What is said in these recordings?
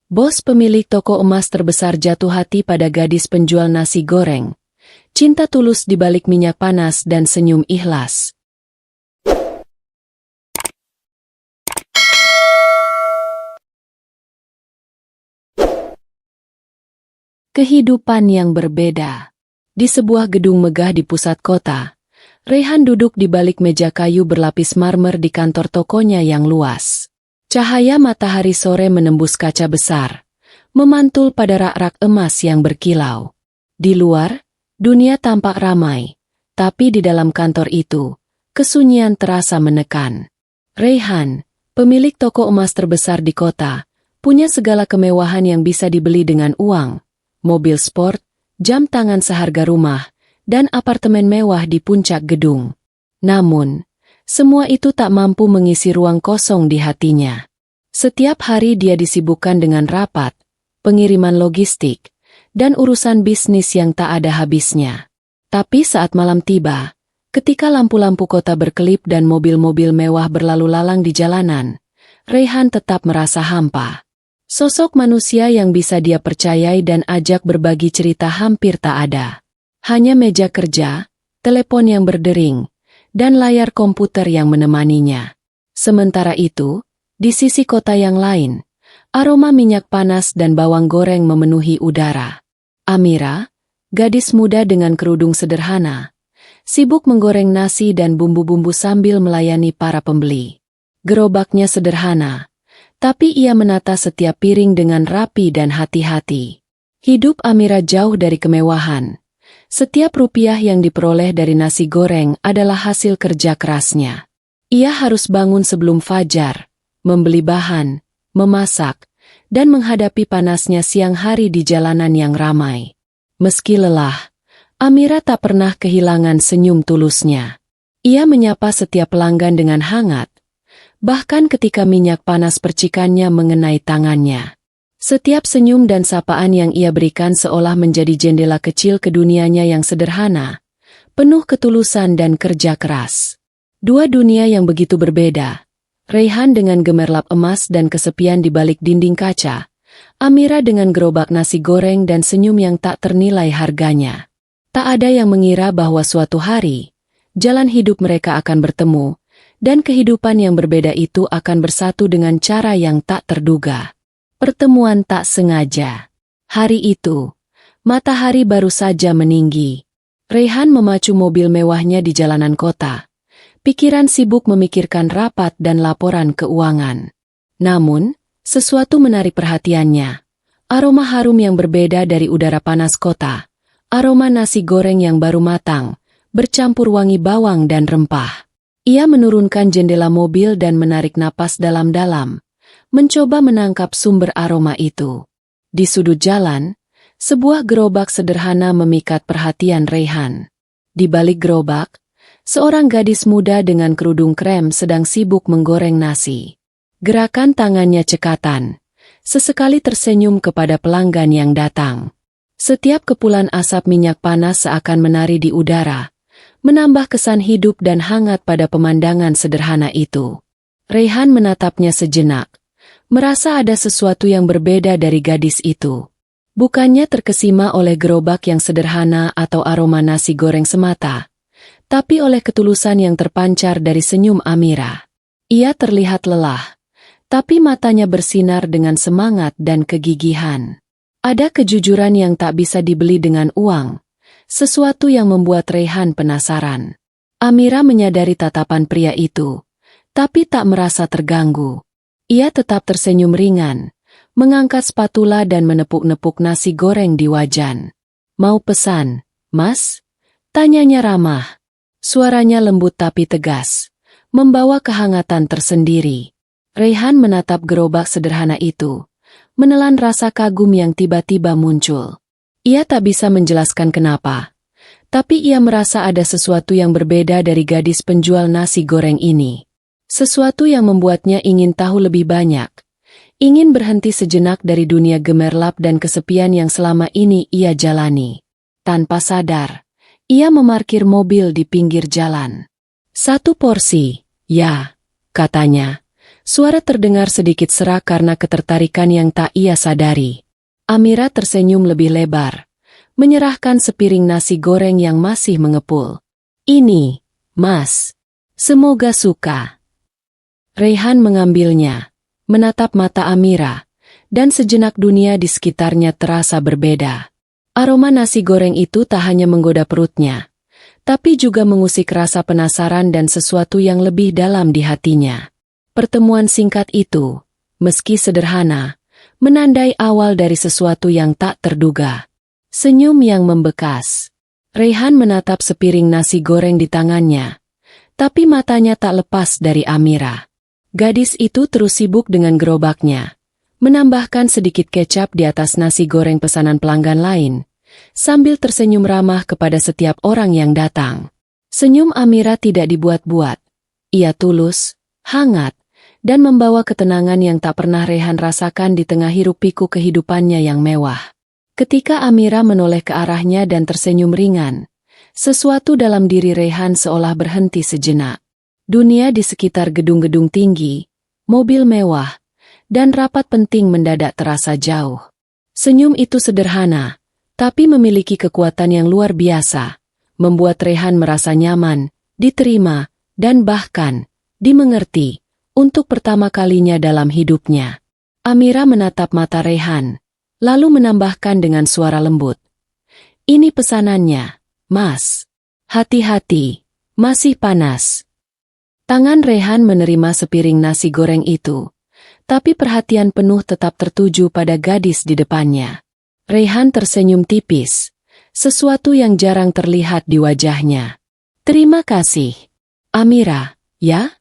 Bos pemilik toko emas terbesar jatuh hati pada gadis penjual nasi goreng. Cinta tulus di balik minyak panas dan senyum ikhlas. Kehidupan yang berbeda. Di sebuah gedung megah di pusat kota, Rayhan duduk di balik meja kayu berlapis marmer di kantor tokonya yang luas. Cahaya matahari sore menembus kaca besar, memantul pada rak-rak emas yang berkilau. Di luar, dunia tampak ramai, tapi di dalam kantor itu, kesunyian terasa menekan. Rayhan, pemilik toko emas terbesar di kota, punya segala kemewahan yang bisa dibeli dengan uang. Mobil sport, jam tangan seharga rumah, dan apartemen mewah di puncak gedung. Namun, semua itu tak mampu mengisi ruang kosong di hatinya. Setiap hari dia disibukkan dengan rapat, pengiriman logistik, dan urusan bisnis yang tak ada habisnya. Tapi saat malam tiba, ketika lampu-lampu kota berkelip dan mobil-mobil mewah berlalu lalang di jalanan, Rayhan tetap merasa hampa. Sosok manusia yang bisa dia percayai dan ajak berbagi cerita hampir tak ada. Hanya meja kerja, telepon yang berdering, dan layar komputer yang menemaninya. Sementara itu, di sisi kota yang lain, aroma minyak panas dan bawang goreng memenuhi udara. Amira, gadis muda dengan kerudung sederhana, sibuk menggoreng nasi dan bumbu-bumbu sambil melayani para pembeli. Gerobaknya sederhana, tapi ia menata setiap piring dengan rapi dan hati-hati. Hidup Amira jauh dari kemewahan. Setiap rupiah yang diperoleh dari nasi goreng adalah hasil kerja kerasnya. Ia harus bangun sebelum fajar, membeli bahan, memasak, dan menghadapi panasnya siang hari di jalanan yang ramai. Meski lelah, Amira tak pernah kehilangan senyum tulusnya. Ia menyapa setiap pelanggan dengan hangat, bahkan ketika minyak panas percikannya mengenai tangannya. Setiap senyum dan sapaan yang ia berikan seolah menjadi jendela kecil ke dunianya yang sederhana, penuh ketulusan dan kerja keras. Dua dunia yang begitu berbeda. Rayhan dengan gemerlap emas dan kesepian di balik dinding kaca, Amira dengan gerobak nasi goreng dan senyum yang tak ternilai harganya. Tak ada yang mengira bahwa suatu hari, jalan hidup mereka akan bertemu, dan kehidupan yang berbeda itu akan bersatu dengan cara yang tak terduga. Pertemuan tak sengaja. Hari itu, matahari baru saja meninggi. Rayhan memacu mobil mewahnya di jalanan kota. Pikiran sibuk memikirkan rapat dan laporan keuangan. Namun, sesuatu menarik perhatiannya. Aroma harum yang berbeda dari udara panas kota. Aroma nasi goreng yang baru matang, bercampur wangi bawang dan rempah. Ia menurunkan jendela mobil dan menarik napas dalam-dalam, mencoba menangkap sumber aroma itu. Di sudut jalan, sebuah gerobak sederhana memikat perhatian Rayhan. Di balik gerobak, seorang gadis muda dengan kerudung krem sedang sibuk menggoreng nasi. Gerakan tangannya cekatan, sesekali tersenyum kepada pelanggan yang datang. Setiap kepulan asap minyak panas seakan menari di udara, menambah kesan hidup dan hangat pada pemandangan sederhana itu. Rayhan menatapnya sejenak, merasa ada sesuatu yang berbeda dari gadis itu. Bukannya terkesima oleh gerobak yang sederhana atau aroma nasi goreng semata, tapi oleh ketulusan yang terpancar dari senyum Amira. Ia terlihat lelah, tapi matanya bersinar dengan semangat dan kegigihan. Ada kejujuran yang tak bisa dibeli dengan uang. Sesuatu yang membuat Rayhan penasaran. Amira menyadari tatapan pria itu, tapi tak merasa terganggu. Ia tetap tersenyum ringan, mengangkat spatula dan menepuk-nepuk nasi goreng di wajan. "Mau pesan, Mas?" tanyanya ramah. Suaranya lembut tapi tegas, membawa kehangatan tersendiri. Rayhan menatap gerobak sederhana itu, menelan rasa kagum yang tiba-tiba muncul. Ia tak bisa menjelaskan kenapa, tapi ia merasa ada sesuatu yang berbeda dari gadis penjual nasi goreng ini. Sesuatu yang membuatnya ingin tahu lebih banyak, ingin berhenti sejenak dari dunia gemerlap dan kesepian yang selama ini ia jalani. Tanpa sadar, ia memarkir mobil di pinggir jalan. "Satu porsi, ya," katanya, Suara terdengar sedikit serak karena ketertarikan yang tak ia sadari. Amira tersenyum lebih lebar, menyerahkan sepiring nasi goreng yang masih mengepul. "Ini, Mas. Semoga suka." Raihan mengambilnya, menatap mata Amira, dan sejenak dunia di sekitarnya terasa berbeda. Aroma nasi goreng itu tak hanya menggoda perutnya, tapi juga mengusik rasa penasaran dan sesuatu yang lebih dalam di hatinya. Pertemuan singkat itu, meski sederhana, menandai awal dari sesuatu yang tak terduga. Senyum yang membekas. Raihan menatap sepiring nasi goreng di tangannya, tapi matanya tak lepas dari Amira. Gadis itu terus sibuk dengan gerobaknya, menambahkan sedikit kecap di atas nasi goreng pesanan pelanggan lain, sambil tersenyum ramah kepada setiap orang yang datang. Senyum Amira tidak dibuat-buat. Ia tulus, hangat, dan membawa ketenangan yang tak pernah Raihan rasakan di tengah hiruk-pikuk kehidupannya yang mewah. Ketika Amira menoleh ke arahnya dan tersenyum ringan, sesuatu dalam diri Raihan seolah berhenti sejenak. Dunia di sekitar gedung-gedung tinggi, mobil mewah, dan rapat penting mendadak terasa jauh. Senyum itu sederhana, tapi memiliki kekuatan yang luar biasa, membuat Raihan merasa nyaman, diterima, dan bahkan dimengerti. Untuk pertama kalinya dalam hidupnya, Amira menatap mata Raihan, lalu menambahkan dengan suara lembut. "Ini pesanannya, Mas. Hati-hati, masih panas." Tangan Raihan menerima sepiring nasi goreng itu, tapi perhatian penuh tetap tertuju pada gadis di depannya. Raihan tersenyum tipis, sesuatu yang jarang terlihat di wajahnya. "Terima kasih, Amira, ya?"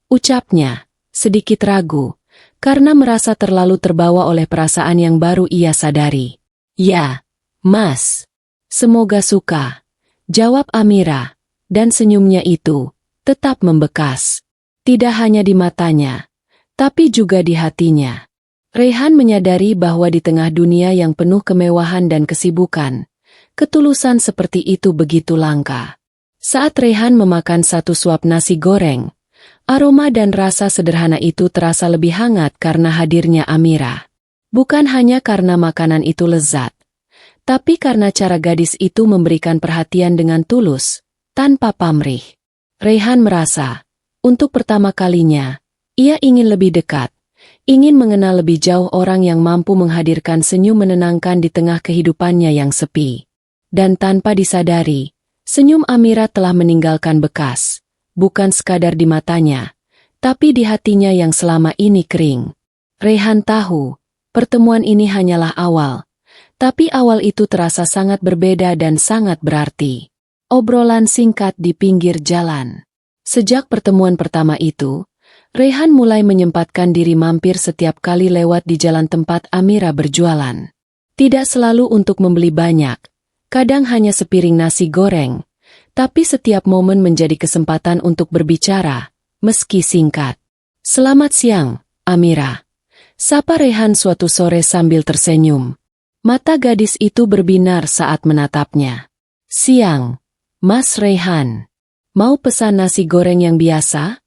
ucapnya, sedikit ragu, karena merasa terlalu terbawa oleh perasaan yang baru ia sadari. "Ya, Mas. Semoga suka," jawab Amira, dan senyumnya itu tetap membekas. Tidak hanya di matanya, tapi juga di hatinya. Raihan menyadari bahwa di tengah dunia yang penuh kemewahan dan kesibukan, ketulusan seperti itu begitu langka. Saat Raihan memakan satu suap nasi goreng, aroma dan rasa sederhana itu terasa lebih hangat karena hadirnya Amira. Bukan hanya karena makanan itu lezat, tapi karena cara gadis itu memberikan perhatian dengan tulus, tanpa pamrih. Raihan merasa, untuk pertama kalinya, ia ingin lebih dekat, ingin mengenal lebih jauh orang yang mampu menghadirkan senyum menenangkan di tengah kehidupannya yang sepi. Dan tanpa disadari, senyum Amira telah meninggalkan bekas. Bukan sekadar di matanya, tapi di hatinya yang selama ini kering. Raihan tahu, pertemuan ini hanyalah awal, tapi awal itu terasa sangat berbeda dan sangat berarti. Obrolan singkat di pinggir jalan. Sejak pertemuan pertama itu, Raihan mulai menyempatkan diri mampir setiap kali lewat di jalan tempat Amira berjualan. Tidak selalu untuk membeli banyak, kadang hanya sepiring nasi goreng, tapi setiap momen menjadi kesempatan untuk berbicara, meski singkat. "Selamat siang, Amira," sapa Raihan suatu sore sambil tersenyum. Mata gadis itu berbinar saat menatapnya. "Siang, Mas Raihan. Mau pesan nasi goreng yang biasa?"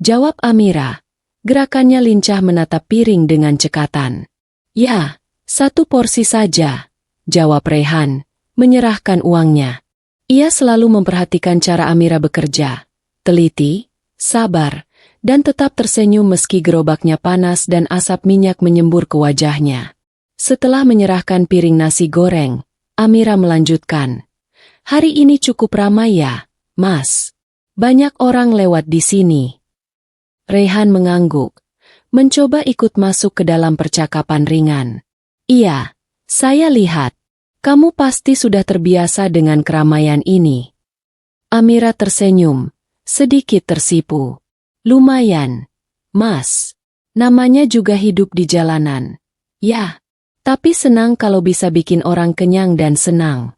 jawab Amira. Gerakannya lincah menatap piring dengan cekatan. "Ya, satu porsi saja," jawab Raihan, menyerahkan uangnya. Ia selalu memperhatikan cara Amira bekerja, teliti, sabar, dan tetap tersenyum meski gerobaknya panas dan asap minyak menyembur ke wajahnya. Setelah menyerahkan piring nasi goreng, Amira melanjutkan. "Hari ini cukup ramai ya, Mas. Banyak orang lewat di sini." Raihan mengangguk, mencoba ikut masuk ke dalam percakapan ringan. "Iya, saya lihat. Kamu pasti sudah terbiasa dengan keramaian ini." Amira tersenyum, sedikit tersipu. "Lumayan, Mas. Namanya juga hidup di jalanan. Ya, tapi senang kalau bisa bikin orang kenyang dan senang."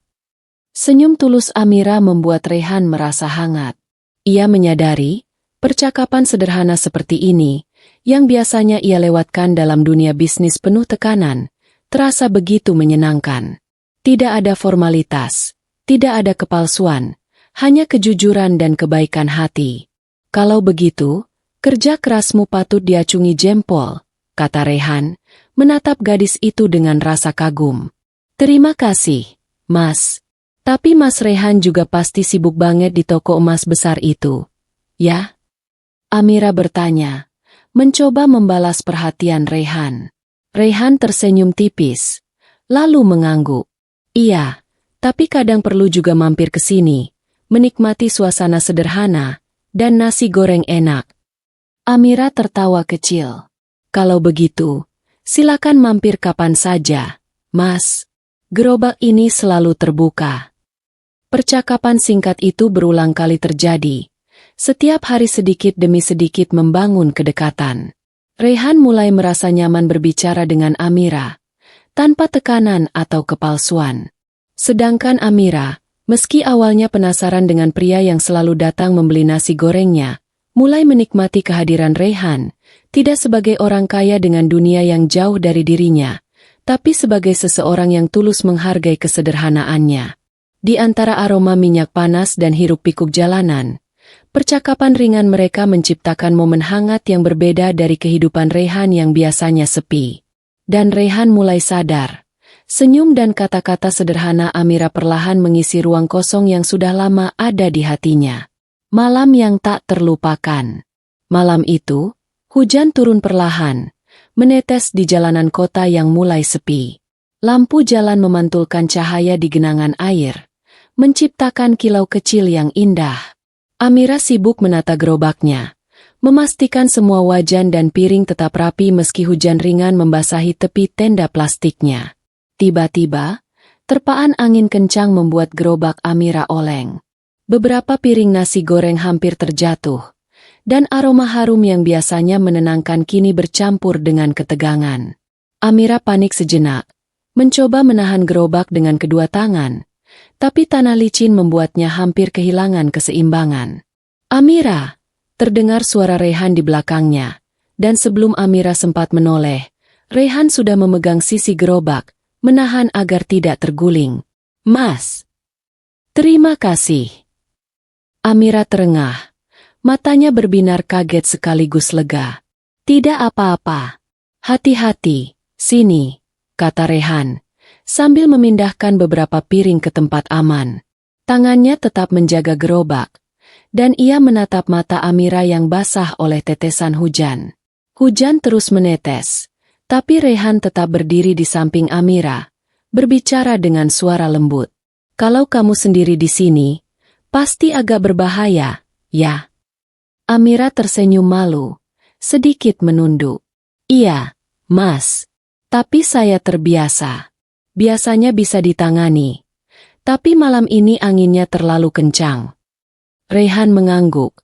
Senyum tulus Amira membuat Raihan merasa hangat. Ia menyadari, percakapan sederhana seperti ini, yang biasanya ia lewatkan dalam dunia bisnis penuh tekanan, terasa begitu menyenangkan. Tidak ada formalitas, tidak ada kepalsuan, hanya kejujuran dan kebaikan hati. Kalau begitu, Kerja kerasmu patut diacungi jempol, kata Rehan, menatap gadis itu dengan rasa kagum. Terima kasih, Mas. Tapi Mas Rehan juga pasti sibuk banget di toko emas besar itu, ya? Amira bertanya, mencoba membalas perhatian Rehan. Rehan tersenyum tipis, lalu mengangguk. Iya, tapi kadang perlu juga mampir ke sini, menikmati suasana sederhana, dan nasi goreng enak. Amira tertawa kecil. Kalau begitu, silakan mampir kapan saja, Mas. Gerobak ini selalu terbuka. Percakapan singkat itu berulang kali terjadi. Setiap hari sedikit demi sedikit membangun kedekatan. Rehan mulai merasa nyaman berbicara dengan Amira, tanpa tekanan atau kepalsuan. Sedangkan Amira, meski awalnya penasaran dengan pria yang selalu datang membeli nasi gorengnya, mulai menikmati kehadiran Rehan, tidak sebagai orang kaya dengan dunia yang jauh dari dirinya, tapi sebagai seseorang yang tulus menghargai kesederhanaannya. Di antara aroma minyak panas dan hiruk-pikuk jalanan, percakapan ringan mereka menciptakan momen hangat yang berbeda dari kehidupan Rehan yang biasanya sepi. Dan Rehan mulai sadar, senyum dan kata-kata sederhana Amira perlahan mengisi ruang kosong yang sudah lama ada di hatinya. Malam yang tak terlupakan. Malam itu, hujan turun perlahan, menetes di jalanan kota yang mulai sepi. Lampu jalan memantulkan cahaya di genangan air, menciptakan kilau kecil yang indah. Amira sibuk menata gerobaknya, memastikan semua wajan dan piring tetap rapi meski hujan ringan membasahi tepi tenda plastiknya. Tiba-tiba, terpaan angin kencang membuat gerobak Amira oleng. Beberapa piring nasi goreng hampir terjatuh, dan aroma harum yang biasanya menenangkan kini bercampur dengan ketegangan. Amira panik sejenak, mencoba menahan gerobak dengan kedua tangan, tapi tanah licin membuatnya hampir kehilangan keseimbangan. Amira! Terdengar suara Rehan di belakangnya, dan sebelum Amira sempat menoleh, Rehan sudah memegang sisi gerobak, menahan agar tidak terguling. Mas! Terima kasih! Amira terengah. Matanya berbinar kaget sekaligus lega. Tidak apa-apa. Hati-hati, sini, kata Rehan, sambil memindahkan beberapa piring ke tempat aman. Tangannya tetap menjaga gerobak, dan ia menatap mata Amira yang basah oleh tetesan hujan. Hujan terus menetes, tapi Rehan tetap berdiri di samping Amira, berbicara dengan suara lembut. Kalau kamu sendiri di sini, pasti agak berbahaya, ya? Amira tersenyum malu, sedikit menunduk. Iya, Mas. Tapi saya terbiasa. Biasanya bisa ditangani. Tapi malam ini anginnya terlalu kencang. Rehan mengangguk.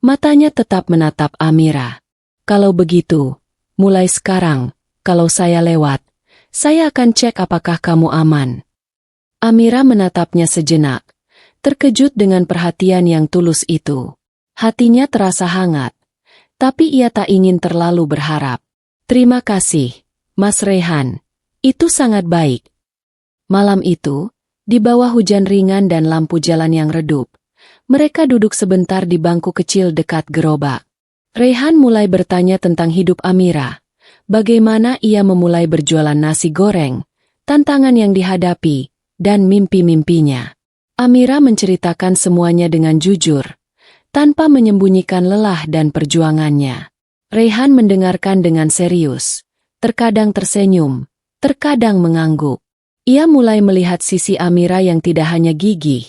Matanya tetap menatap Amira. Kalau begitu, mulai sekarang, kalau saya lewat, saya akan cek apakah kamu aman. Amira menatapnya sejenak, terkejut dengan perhatian yang tulus itu. Hatinya terasa hangat, tapi ia tak ingin terlalu berharap. Terima kasih, Mas Rehan. Itu sangat baik. Malam itu, di bawah hujan ringan dan lampu jalan yang redup, mereka duduk sebentar di bangku kecil dekat gerobak. Rehan mulai bertanya tentang hidup Amira, bagaimana ia memulai berjualan nasi goreng, tantangan yang dihadapi, dan mimpi-mimpinya. Amira menceritakan semuanya dengan jujur, tanpa menyembunyikan lelah dan perjuangannya. Rehan mendengarkan dengan serius, terkadang tersenyum, terkadang mengangguk. Ia mulai melihat sisi Amira yang tidak hanya gigih,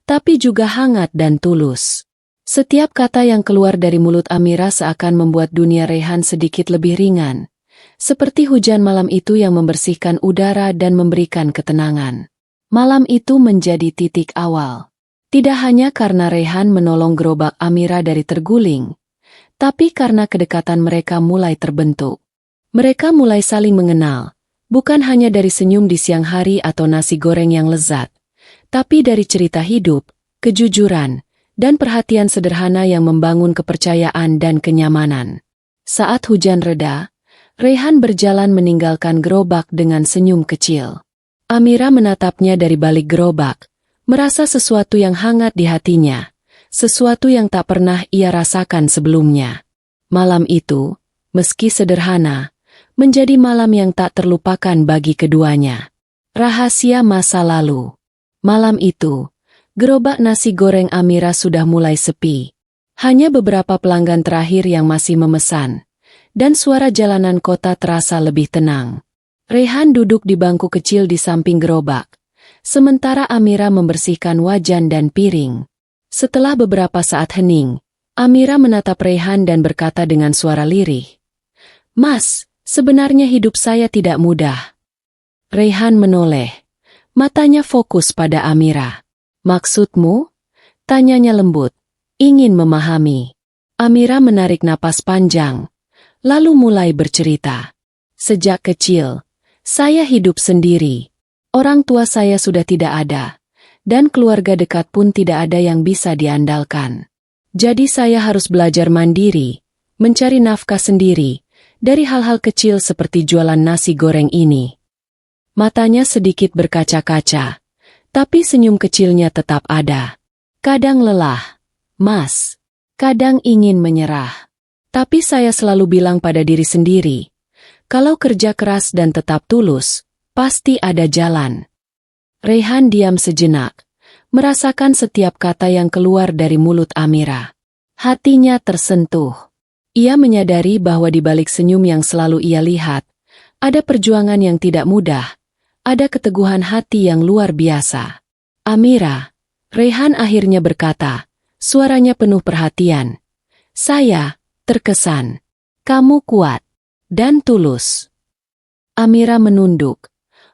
tapi juga hangat dan tulus. Setiap kata yang keluar dari mulut Amira seakan membuat dunia Rehan sedikit lebih ringan, seperti hujan malam itu yang membersihkan udara dan memberikan ketenangan. Malam itu menjadi titik awal. Tidak hanya karena Rehan menolong gerobak Amira dari terguling, tapi karena kedekatan mereka mulai terbentuk. Mereka mulai saling mengenal, bukan hanya dari senyum di siang hari atau nasi goreng yang lezat, tapi dari cerita hidup, kejujuran, dan perhatian sederhana yang membangun kepercayaan dan kenyamanan. Saat hujan reda, Rehan berjalan meninggalkan gerobak dengan senyum kecil. Amira menatapnya dari balik gerobak, merasa sesuatu yang hangat di hatinya, sesuatu yang tak pernah ia rasakan sebelumnya. Malam itu, meski sederhana, menjadi malam yang tak terlupakan bagi keduanya. Rahasia masa lalu. Malam itu, gerobak nasi goreng Amira sudah mulai sepi. Hanya beberapa pelanggan terakhir yang masih memesan, dan suara jalanan kota terasa lebih tenang. Rehan duduk di bangku kecil di samping gerobak, sementara Amira membersihkan wajan dan piring. Setelah beberapa saat hening, Amira menatap Rehan dan berkata dengan suara lirih, "Mas, sebenarnya hidup saya tidak mudah." Rehan menoleh. Matanya fokus pada Amira. "Maksudmu?" Tanyanya lembut, ingin memahami. Amira menarik napas panjang, lalu mulai bercerita. "Sejak kecil, saya hidup sendiri. Orang tua saya sudah tidak ada, dan keluarga dekat pun tidak ada yang bisa diandalkan. Jadi saya harus belajar mandiri, mencari nafkah sendiri, dari hal-hal kecil seperti jualan nasi goreng ini." Matanya sedikit berkaca-kaca, tapi senyum kecilnya tetap ada. "Kadang lelah, Mas. Kadang ingin menyerah. Tapi saya selalu bilang pada diri sendiri, kalau kerja keras dan tetap tulus, pasti ada jalan." Rehan diam sejenak, merasakan setiap kata yang keluar dari mulut Amira. Hatinya tersentuh. Ia menyadari bahwa di balik senyum yang selalu ia lihat, ada perjuangan yang tidak mudah, ada keteguhan hati yang luar biasa. "Amira," Rehan akhirnya berkata, suaranya penuh perhatian. "Saya terkesan. Kamu kuat dan tulus." Amira menunduk.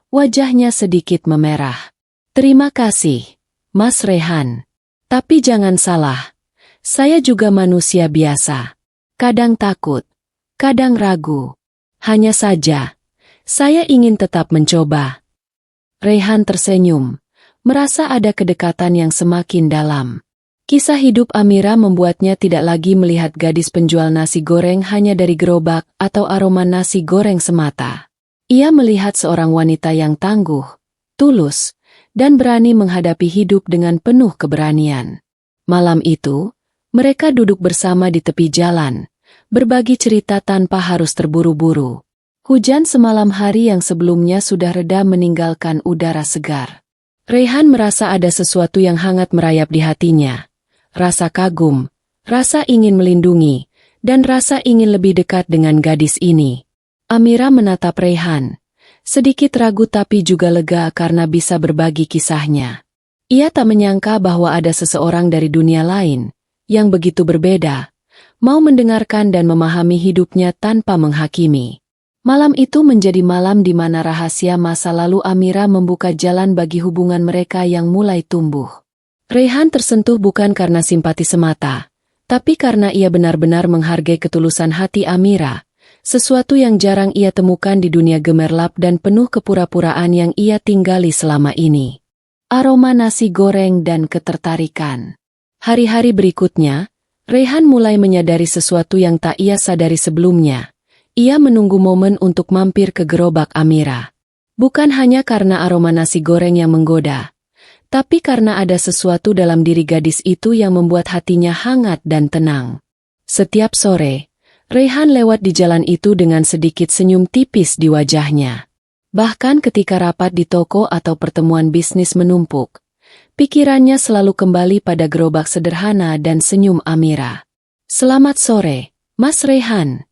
Wajahnya sedikit memerah. "Terima kasih, Mas Rehan. Tapi jangan salah, saya juga manusia biasa. Kadang takut, kadang ragu. Hanya saja, saya ingin tetap mencoba." Rehan tersenyum, merasa ada kedekatan yang semakin dalam. Kisah hidup Amira membuatnya tidak lagi melihat gadis penjual nasi goreng hanya dari gerobak atau aroma nasi goreng semata. Ia melihat seorang wanita yang tangguh, tulus, dan berani menghadapi hidup dengan penuh keberanian. Malam itu, mereka duduk bersama di tepi jalan, berbagi cerita tanpa harus terburu-buru. Hujan semalam hari yang sebelumnya sudah reda meninggalkan udara segar. Rehan merasa ada sesuatu yang hangat merayap di hatinya. Rasa kagum, rasa ingin melindungi, dan rasa ingin lebih dekat dengan gadis ini. Amira menatap Rehan, sedikit ragu tapi juga lega karena bisa berbagi kisahnya. Ia tak menyangka bahwa ada seseorang dari dunia lain, yang begitu berbeda, mau mendengarkan dan memahami hidupnya tanpa menghakimi. Malam itu menjadi malam di mana rahasia masa lalu Amira membuka jalan bagi hubungan mereka yang mulai tumbuh. Rehan tersentuh bukan karena simpati semata, tapi karena ia benar-benar menghargai ketulusan hati Amira, sesuatu yang jarang ia temukan di dunia gemerlap dan penuh kepura-puraan yang ia tinggali selama ini. Aroma nasi goreng dan ketertarikan. Hari-hari berikutnya, Rehan mulai menyadari sesuatu yang tak ia sadari sebelumnya. Ia menunggu momen untuk mampir ke gerobak Amira. Bukan hanya karena aroma nasi goreng yang menggoda, tapi karena ada sesuatu dalam diri gadis itu yang membuat hatinya hangat dan tenang. Setiap sore, Rehan lewat di jalan itu dengan sedikit senyum tipis di wajahnya. Bahkan ketika rapat di toko atau pertemuan bisnis menumpuk, pikirannya selalu kembali pada gerobak sederhana dan senyum Amira. "Selamat sore, Mas Rehan."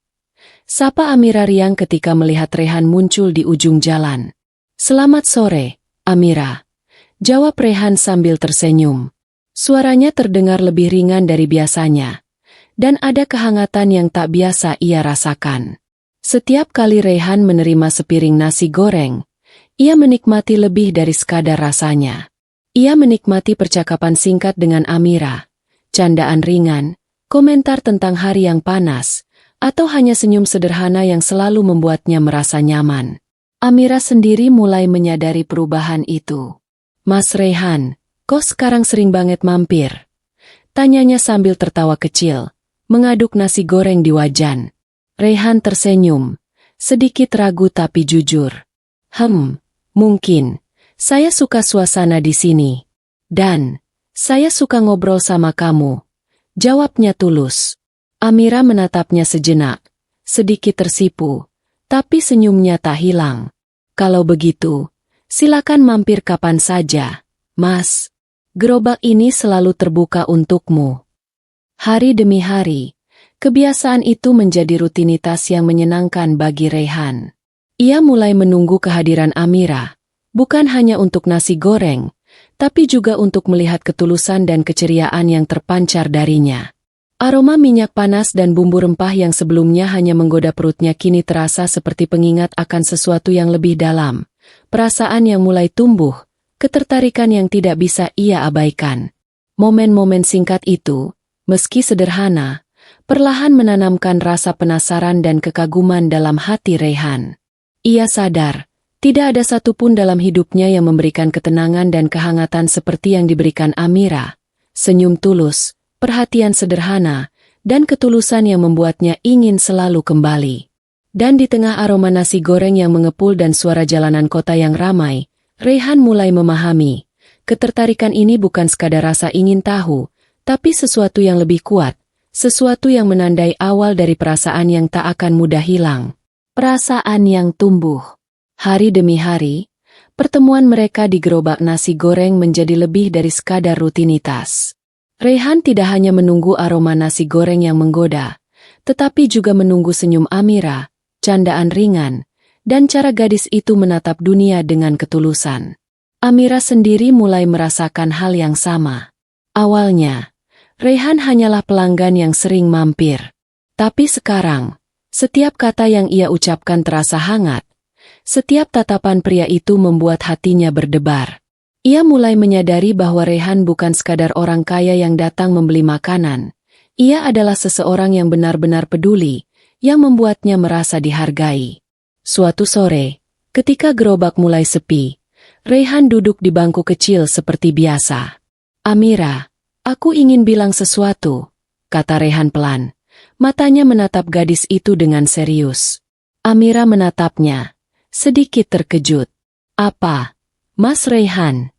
Sapa Amira riang ketika melihat Rehan muncul di ujung jalan. "Selamat sore, Amira," jawab Rehan sambil tersenyum. Suaranya terdengar lebih ringan dari biasanya, dan ada kehangatan yang tak biasa ia rasakan. Setiap kali Rehan menerima sepiring nasi goreng, ia menikmati lebih dari sekadar rasanya. Ia menikmati percakapan singkat dengan Amira, candaan ringan, komentar tentang hari yang panas, atau hanya senyum sederhana yang selalu membuatnya merasa nyaman. Amira sendiri mulai menyadari perubahan itu. "Mas Rehan, kok sekarang sering banget mampir?" tanyanya sambil tertawa kecil, mengaduk nasi goreng di wajan. Rehan tersenyum, sedikit ragu tapi jujur. Mungkin. Saya suka suasana di sini. Dan, saya suka ngobrol sama kamu," jawabnya tulus. Amira menatapnya sejenak, sedikit tersipu, tapi senyumnya tak hilang. Kalau begitu, silakan mampir kapan saja, Mas. Gerobak ini selalu terbuka untukmu. Hari demi hari, kebiasaan itu menjadi rutinitas yang menyenangkan bagi Raihan. Ia mulai menunggu kehadiran Amira, bukan hanya untuk nasi goreng, tapi juga untuk melihat ketulusan dan keceriaan yang terpancar darinya. Aroma minyak panas dan bumbu rempah yang sebelumnya hanya menggoda perutnya kini terasa seperti pengingat akan sesuatu yang lebih dalam. Perasaan yang mulai tumbuh, ketertarikan yang tidak bisa ia abaikan. Momen-momen singkat itu, meski sederhana, perlahan menanamkan rasa penasaran dan kekaguman dalam hati Raihan. Ia sadar, tidak ada satupun dalam hidupnya yang memberikan ketenangan dan kehangatan seperti yang diberikan Amira. Senyum tulus, perhatian sederhana, dan ketulusan yang membuatnya ingin selalu kembali. Dan di tengah aroma nasi goreng yang mengepul dan suara jalanan kota yang ramai, Raihan mulai memahami, ketertarikan ini bukan sekadar rasa ingin tahu, tapi sesuatu yang lebih kuat, sesuatu yang menandai awal dari perasaan yang tak akan mudah hilang. Perasaan yang tumbuh. Hari demi hari, pertemuan mereka di gerobak nasi goreng menjadi lebih dari sekadar rutinitas. Raihan tidak hanya menunggu aroma nasi goreng yang menggoda, tetapi juga menunggu senyum Amira, candaan ringan, dan cara gadis itu menatap dunia dengan ketulusan. Amira sendiri mulai merasakan hal yang sama. Awalnya, Raihan hanyalah pelanggan yang sering mampir. Tapi sekarang, setiap kata yang ia ucapkan terasa hangat. Setiap tatapan pria itu membuat hatinya berdebar. Ia mulai menyadari bahwa Raihan bukan sekadar orang kaya yang datang membeli makanan. Ia adalah seseorang yang benar-benar peduli, yang membuatnya merasa dihargai. Suatu sore, ketika gerobak mulai sepi, Raihan duduk di bangku kecil seperti biasa. Amira, aku ingin bilang sesuatu, kata Raihan pelan. Matanya menatap gadis itu dengan serius. Amira menatapnya, sedikit terkejut. Apa, Mas Raihan?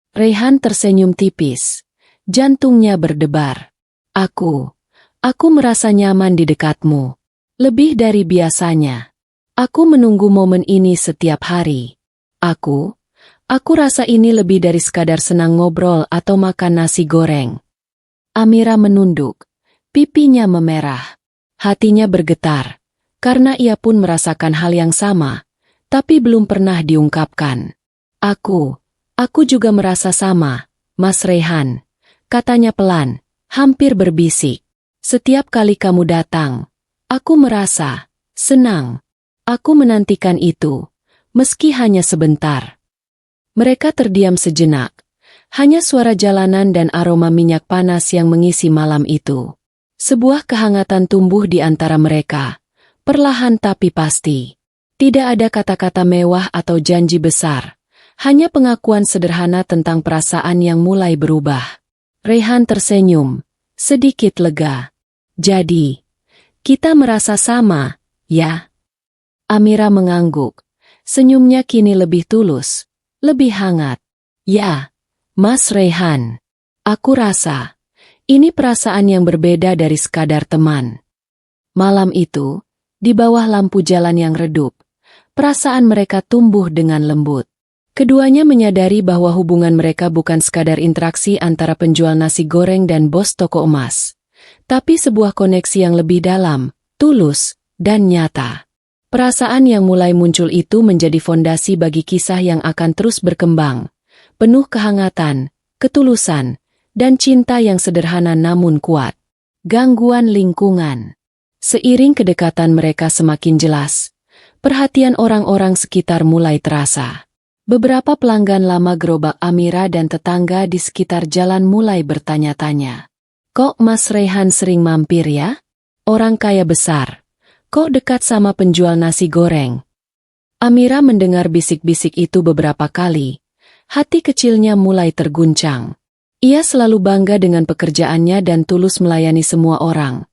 Raihan tersenyum tipis. Jantungnya berdebar. Aku merasa nyaman di dekatmu. Lebih dari biasanya. Aku menunggu momen ini setiap hari. Aku rasa ini lebih dari sekadar senang ngobrol atau makan nasi goreng. Amira menunduk. Pipinya memerah. Hatinya bergetar. Karena ia pun merasakan hal yang sama. Tapi belum pernah diungkapkan. Aku juga merasa sama, Mas Raihan. Katanya pelan, hampir berbisik. Setiap kali kamu datang, aku merasa senang. Aku menantikan itu, meski hanya sebentar. Mereka terdiam sejenak. Hanya suara jalanan dan aroma minyak panas yang mengisi malam itu. Sebuah kehangatan tumbuh di antara mereka, perlahan tapi pasti. Tidak ada kata-kata mewah atau janji besar, hanya pengakuan sederhana tentang perasaan yang mulai berubah. Raihan tersenyum, sedikit lega. Jadi, kita merasa sama, ya? Amira mengangguk. Senyumnya kini lebih tulus, lebih hangat. Ya, Mas Raihan. Aku rasa, ini perasaan yang berbeda dari sekadar teman. Malam itu, di bawah lampu jalan yang redup, perasaan mereka tumbuh dengan lembut. Keduanya menyadari bahwa hubungan mereka bukan sekadar interaksi antara penjual nasi goreng dan bos toko emas, tapi sebuah koneksi yang lebih dalam, tulus, dan nyata. Perasaan yang mulai muncul itu menjadi fondasi bagi kisah yang akan terus berkembang, penuh kehangatan, ketulusan, dan cinta yang sederhana namun kuat. Gangguan lingkungan. Seiring kedekatan mereka semakin jelas, perhatian orang-orang sekitar mulai terasa. Beberapa pelanggan lama gerobak Amira dan tetangga di sekitar jalan mulai bertanya-tanya. Kok Mas Raihan sering mampir ya? Orang kaya besar. Kok dekat sama penjual nasi goreng? Amira mendengar bisik-bisik itu beberapa kali. Hati kecilnya mulai terguncang. Ia selalu bangga dengan pekerjaannya dan tulus melayani semua orang.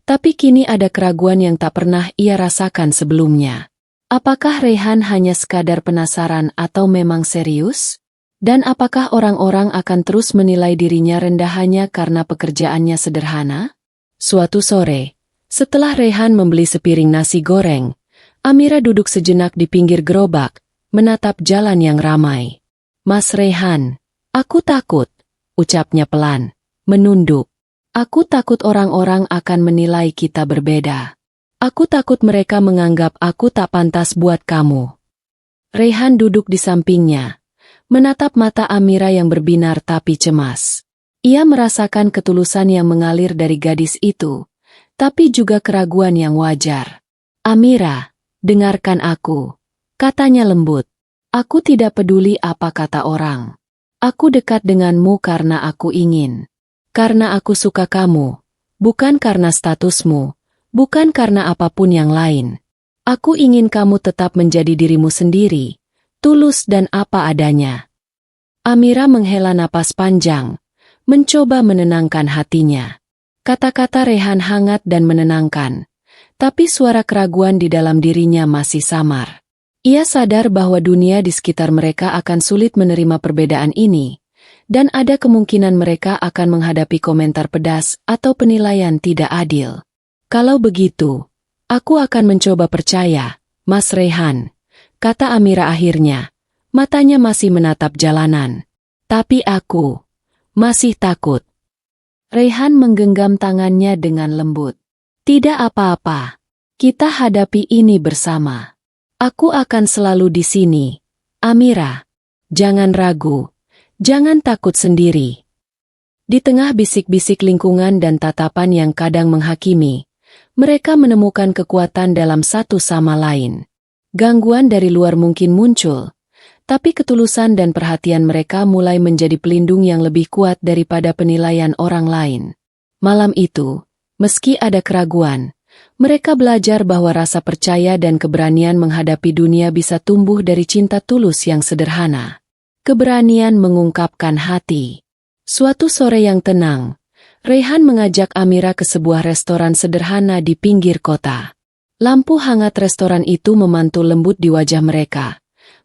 Tapi kini ada keraguan yang tak pernah ia rasakan sebelumnya. Apakah Raihan hanya sekadar penasaran atau memang serius? Dan apakah orang-orang akan terus menilai dirinya rendah hanya karena pekerjaannya sederhana? Suatu sore, setelah Raihan membeli sepiring nasi goreng, Amira duduk sejenak di pinggir gerobak, menatap jalan yang ramai. "Mas Raihan, aku takut," ucapnya pelan, menunduk. "Aku takut orang-orang akan menilai kita berbeda. Aku takut mereka menganggap aku tak pantas buat kamu." Raihan duduk di sampingnya, menatap mata Amira yang berbinar tapi cemas. Ia merasakan ketulusan yang mengalir dari gadis itu, tapi juga keraguan yang wajar. "Amira, dengarkan aku," katanya lembut. "Aku tidak peduli apa kata orang. Aku dekat denganmu karena aku ingin. Karena aku suka kamu, bukan karena statusmu, bukan karena apapun yang lain. Aku ingin kamu tetap menjadi dirimu sendiri, tulus dan apa adanya." Amira menghela napas panjang, mencoba menenangkan hatinya. Kata-kata Raihan hangat dan menenangkan, tapi suara keraguan di dalam dirinya masih samar. Ia sadar bahwa dunia di sekitar mereka akan sulit menerima perbedaan ini, dan ada kemungkinan mereka akan menghadapi komentar pedas atau penilaian tidak adil. "Kalau begitu, aku akan mencoba percaya, Mas Raihan," kata Amira akhirnya, matanya masih menatap jalanan. "Tapi aku masih takut." Raihan menggenggam tangannya dengan lembut. "Tidak apa-apa. Kita hadapi ini bersama. Aku akan selalu di sini. Amira, jangan ragu. Jangan takut sendiri." Di tengah bisik-bisik lingkungan dan tatapan yang kadang menghakimi, mereka menemukan kekuatan dalam satu sama lain. Gangguan dari luar mungkin muncul, tapi ketulusan dan perhatian mereka mulai menjadi pelindung yang lebih kuat daripada penilaian orang lain. Malam itu, meski ada keraguan, mereka belajar bahwa rasa percaya dan keberanian menghadapi dunia bisa tumbuh dari cinta tulus yang sederhana. Keberanian mengungkapkan hati. Suatu sore yang tenang, Raihan mengajak Amira ke sebuah restoran sederhana di pinggir kota. Lampu hangat restoran itu memantul lembut di wajah mereka,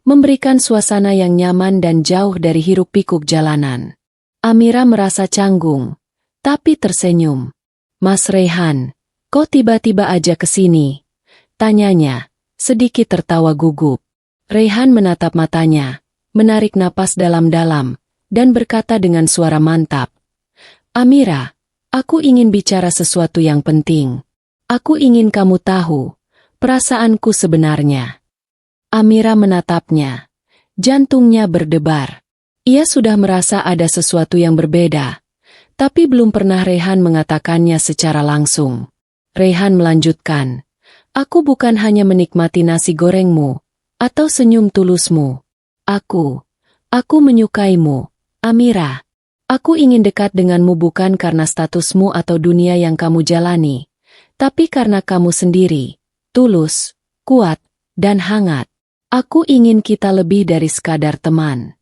memberikan suasana yang nyaman dan jauh dari hiruk-pikuk jalanan. Amira merasa canggung, tapi tersenyum. "Mas Raihan, kok tiba-tiba aja ke sini?" tanyanya, sedikit tertawa gugup. Raihan menatap matanya, menarik napas dalam-dalam, dan berkata dengan suara mantap, "Amira, aku ingin bicara sesuatu yang penting. Aku ingin kamu tahu perasaanku sebenarnya." Amira menatapnya. Jantungnya berdebar. Ia sudah merasa ada sesuatu yang berbeda, tapi belum pernah Raihan mengatakannya secara langsung. Raihan melanjutkan, "Aku bukan hanya menikmati nasi gorengmu, atau senyum tulusmu. Aku menyukaimu, Amira. Aku ingin dekat denganmu bukan karena statusmu atau dunia yang kamu jalani, tapi karena kamu sendiri, tulus, kuat, dan hangat. Aku ingin kita lebih dari sekadar teman."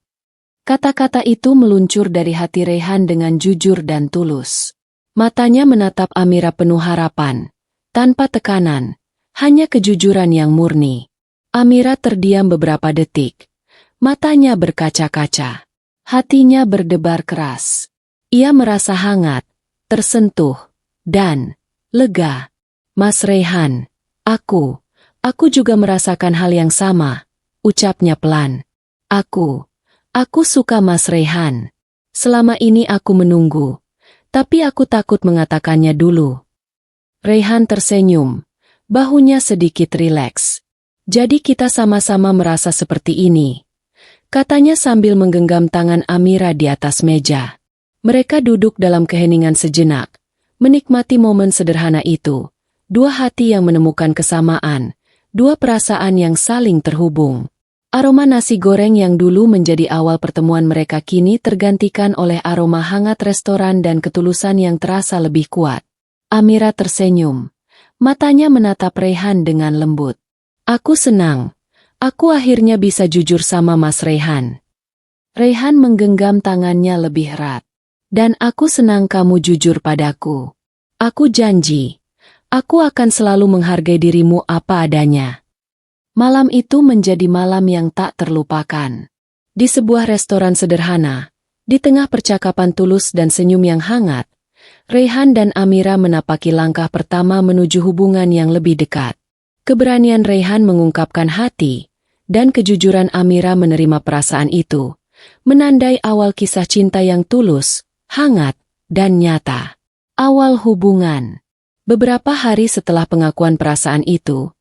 Kata-kata itu meluncur dari hati Raihan dengan jujur dan tulus. Matanya menatap Amira penuh harapan, tanpa tekanan, hanya kejujuran yang murni. Amira terdiam beberapa detik. Matanya berkaca-kaca. Hatinya berdebar keras. Ia merasa hangat, tersentuh, dan lega. "Mas Raihan, aku juga merasakan hal yang sama," ucapnya pelan. Aku suka Mas Raihan. Selama ini aku menunggu, tapi aku takut mengatakannya dulu." Raihan tersenyum, bahunya sedikit rileks. "Jadi kita sama-sama merasa seperti ini," katanya sambil menggenggam tangan Amira di atas meja. Mereka duduk dalam keheningan sejenak, menikmati momen sederhana itu. Dua hati yang menemukan kesamaan, dua perasaan yang saling terhubung. Aroma nasi goreng yang dulu menjadi awal pertemuan mereka kini tergantikan oleh aroma hangat restoran dan ketulusan yang terasa lebih kuat. Amira tersenyum. Matanya menatap Raihan dengan lembut. "Aku senang. Aku akhirnya bisa jujur sama Mas Raihan." Raihan menggenggam tangannya lebih erat. "Dan aku senang kamu jujur padaku. Aku janji, aku akan selalu menghargai dirimu apa adanya." Malam itu menjadi malam yang tak terlupakan. Di sebuah restoran sederhana, di tengah percakapan tulus dan senyum yang hangat, Raihan dan Amira menapaki langkah pertama menuju hubungan yang lebih dekat. Keberanian Raihan mengungkapkan hati, dan kejujuran Amira menerima perasaan itu, menandai awal kisah cinta yang tulus, hangat, dan nyata. Awal hubungan. Beberapa hari setelah pengakuan perasaan itu,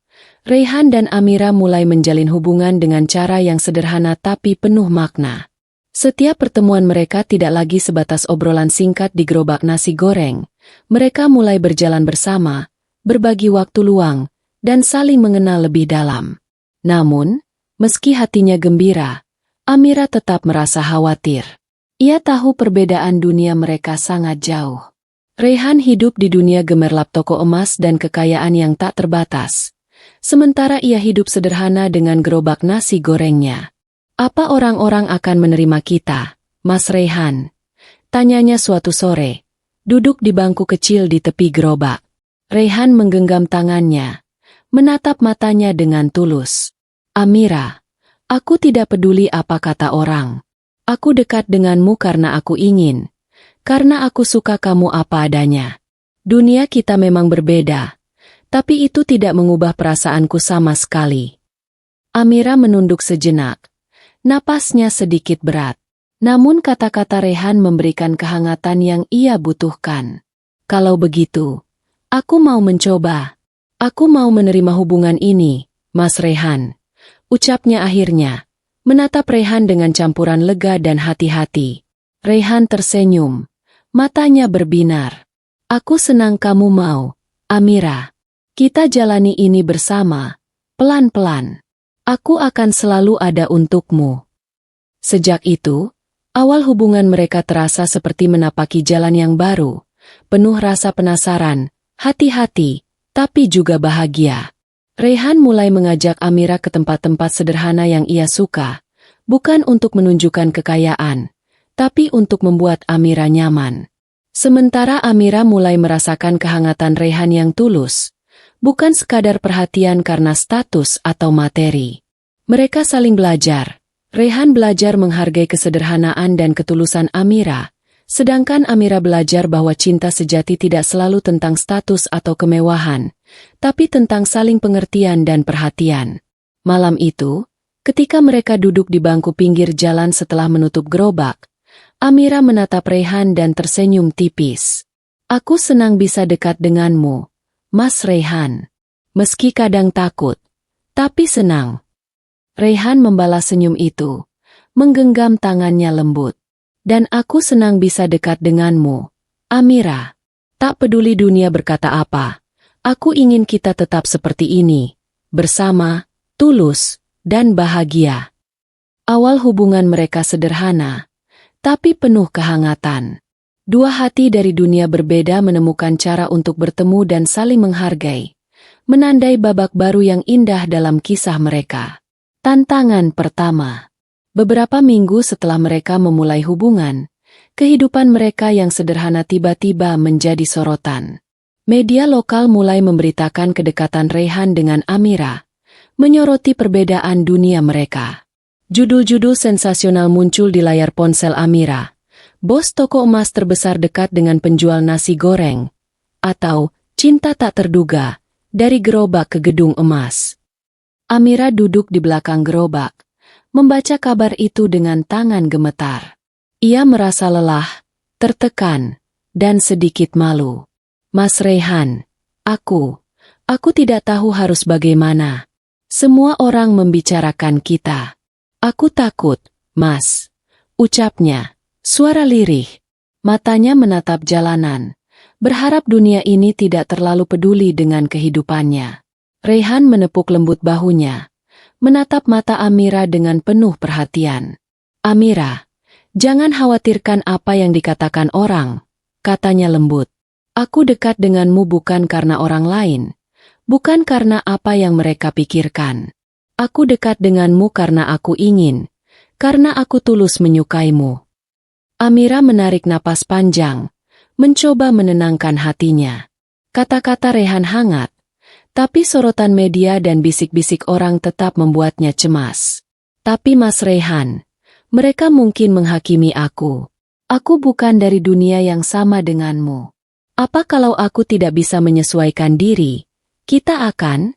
Raihan dan Amira mulai menjalin hubungan dengan cara yang sederhana tapi penuh makna. Setiap pertemuan mereka tidak lagi sebatas obrolan singkat di gerobak nasi goreng. Mereka mulai berjalan bersama, berbagi waktu luang, dan saling mengenal lebih dalam. Namun, meski hatinya gembira, Amira tetap merasa khawatir. Ia tahu perbedaan dunia mereka sangat jauh. Raihan hidup di dunia gemerlap toko emas dan kekayaan yang tak terbatas. Sementara ia hidup sederhana dengan gerobak nasi gorengnya. "Apa orang-orang akan menerima kita, Mas Raihan?" tanyanya suatu sore, duduk di bangku kecil di tepi gerobak. Raihan menggenggam tangannya, menatap matanya dengan tulus. "Amira, aku tidak peduli apa kata orang. Aku dekat denganmu karena aku ingin. Karena aku suka kamu apa adanya. Dunia kita memang berbeda. Tapi itu tidak mengubah perasaanku sama sekali." Amira menunduk sejenak. Napasnya sedikit berat. Namun kata-kata Raihan memberikan kehangatan yang ia butuhkan. "Kalau begitu, aku mau mencoba. Aku mau menerima hubungan ini, Mas Raihan," ucapnya akhirnya, menatap Raihan dengan campuran lega dan hati-hati. Raihan tersenyum, matanya berbinar. "Aku senang kamu mau, Amira. Kita jalani ini bersama, pelan-pelan. Aku akan selalu ada untukmu." Sejak itu, awal hubungan mereka terasa seperti menapaki jalan yang baru, penuh rasa penasaran, hati-hati, tapi juga bahagia. Raihan mulai mengajak Amira ke tempat-tempat sederhana yang ia suka, bukan untuk menunjukkan kekayaan, tapi untuk membuat Amira nyaman. Sementara Amira mulai merasakan kehangatan Raihan yang tulus, bukan sekadar perhatian karena status atau materi. Mereka saling belajar. Raihan belajar menghargai kesederhanaan dan ketulusan Amira, sedangkan Amira belajar bahwa cinta sejati tidak selalu tentang status atau kemewahan, tapi tentang saling pengertian dan perhatian. Malam itu, ketika mereka duduk di bangku pinggir jalan setelah menutup gerobak, Amira menatap Raihan dan tersenyum tipis. "Aku senang bisa dekat denganmu, Mas Raihan. Meski kadang takut, tapi senang." Raihan membalas senyum itu, menggenggam tangannya lembut. "Dan aku senang bisa dekat denganmu, Amira. Tak peduli dunia berkata apa, aku ingin kita tetap seperti ini, bersama, tulus, dan bahagia." Awal hubungan mereka sederhana, tapi penuh kehangatan. Dua hati dari dunia berbeda menemukan cara untuk bertemu dan saling menghargai, menandai babak baru yang indah dalam kisah mereka. Tantangan pertama. Beberapa minggu setelah mereka memulai hubungan, kehidupan mereka yang sederhana tiba-tiba menjadi sorotan. Media lokal mulai memberitakan kedekatan Raihan dengan Amira, menyoroti perbedaan dunia mereka. Judul-judul sensasional muncul di layar ponsel Amira. "Bos toko emas terbesar dekat dengan penjual nasi goreng," atau "Cinta tak terduga, dari gerobak ke gedung emas." Amira duduk di belakang gerobak, membaca kabar itu dengan tangan gemetar. Ia merasa lelah, tertekan, dan sedikit malu. "Mas Raihan, aku tidak tahu harus bagaimana. Semua orang membicarakan kita. Aku takut, Mas," ucapnya. Suara lirih, matanya menatap jalanan, berharap dunia ini tidak terlalu peduli dengan kehidupannya. Raihan menepuk lembut bahunya, menatap mata Amira dengan penuh perhatian. "Amira, jangan khawatirkan apa yang dikatakan orang," katanya lembut. "Aku dekat denganmu bukan karena orang lain, bukan karena apa yang mereka pikirkan. Aku dekat denganmu karena aku ingin, karena aku tulus menyukaimu." Amira menarik napas panjang, mencoba menenangkan hatinya. Kata-kata Raihan hangat, tapi sorotan media dan bisik-bisik orang tetap membuatnya cemas. "Tapi Mas Raihan, mereka mungkin menghakimi aku. Aku bukan dari dunia yang sama denganmu." Apa kalau aku tidak bisa menyesuaikan diri? Kita akan...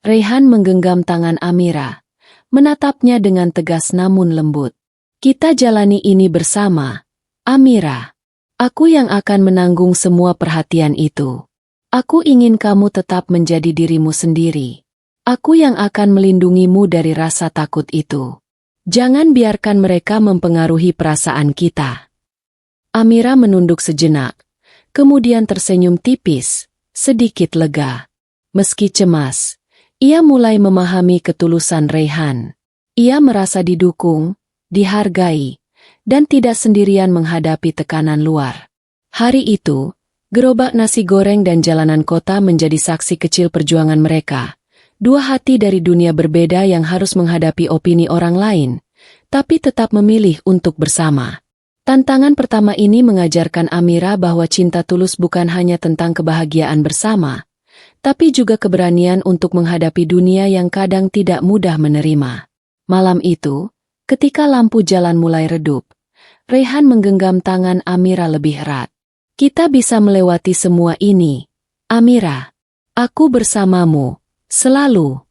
Raihan menggenggam tangan Amira, menatapnya dengan tegas namun lembut. Kita jalani ini bersama, Amira. Aku yang akan menanggung semua perhatian itu. Aku ingin kamu tetap menjadi dirimu sendiri. Aku yang akan melindungimu dari rasa takut itu. Jangan biarkan mereka mempengaruhi perasaan kita. Amira menunduk sejenak, kemudian tersenyum tipis, sedikit lega. Meski cemas, ia mulai memahami ketulusan Raihan. Ia merasa didukung, dihargai, dan tidak sendirian menghadapi tekanan luar. Hari itu, gerobak nasi goreng dan jalanan kota menjadi saksi kecil perjuangan mereka. Dua hati dari dunia berbeda yang harus menghadapi opini orang lain, tapi tetap memilih untuk bersama. Tantangan pertama ini mengajarkan Amira bahwa cinta tulus bukan hanya tentang kebahagiaan bersama, tapi juga keberanian untuk menghadapi dunia yang kadang tidak mudah menerima. Malam itu, ketika lampu jalan mulai redup, Raihan menggenggam tangan Amira lebih erat. Kita bisa melewati semua ini, Amira. Aku bersamamu, selalu.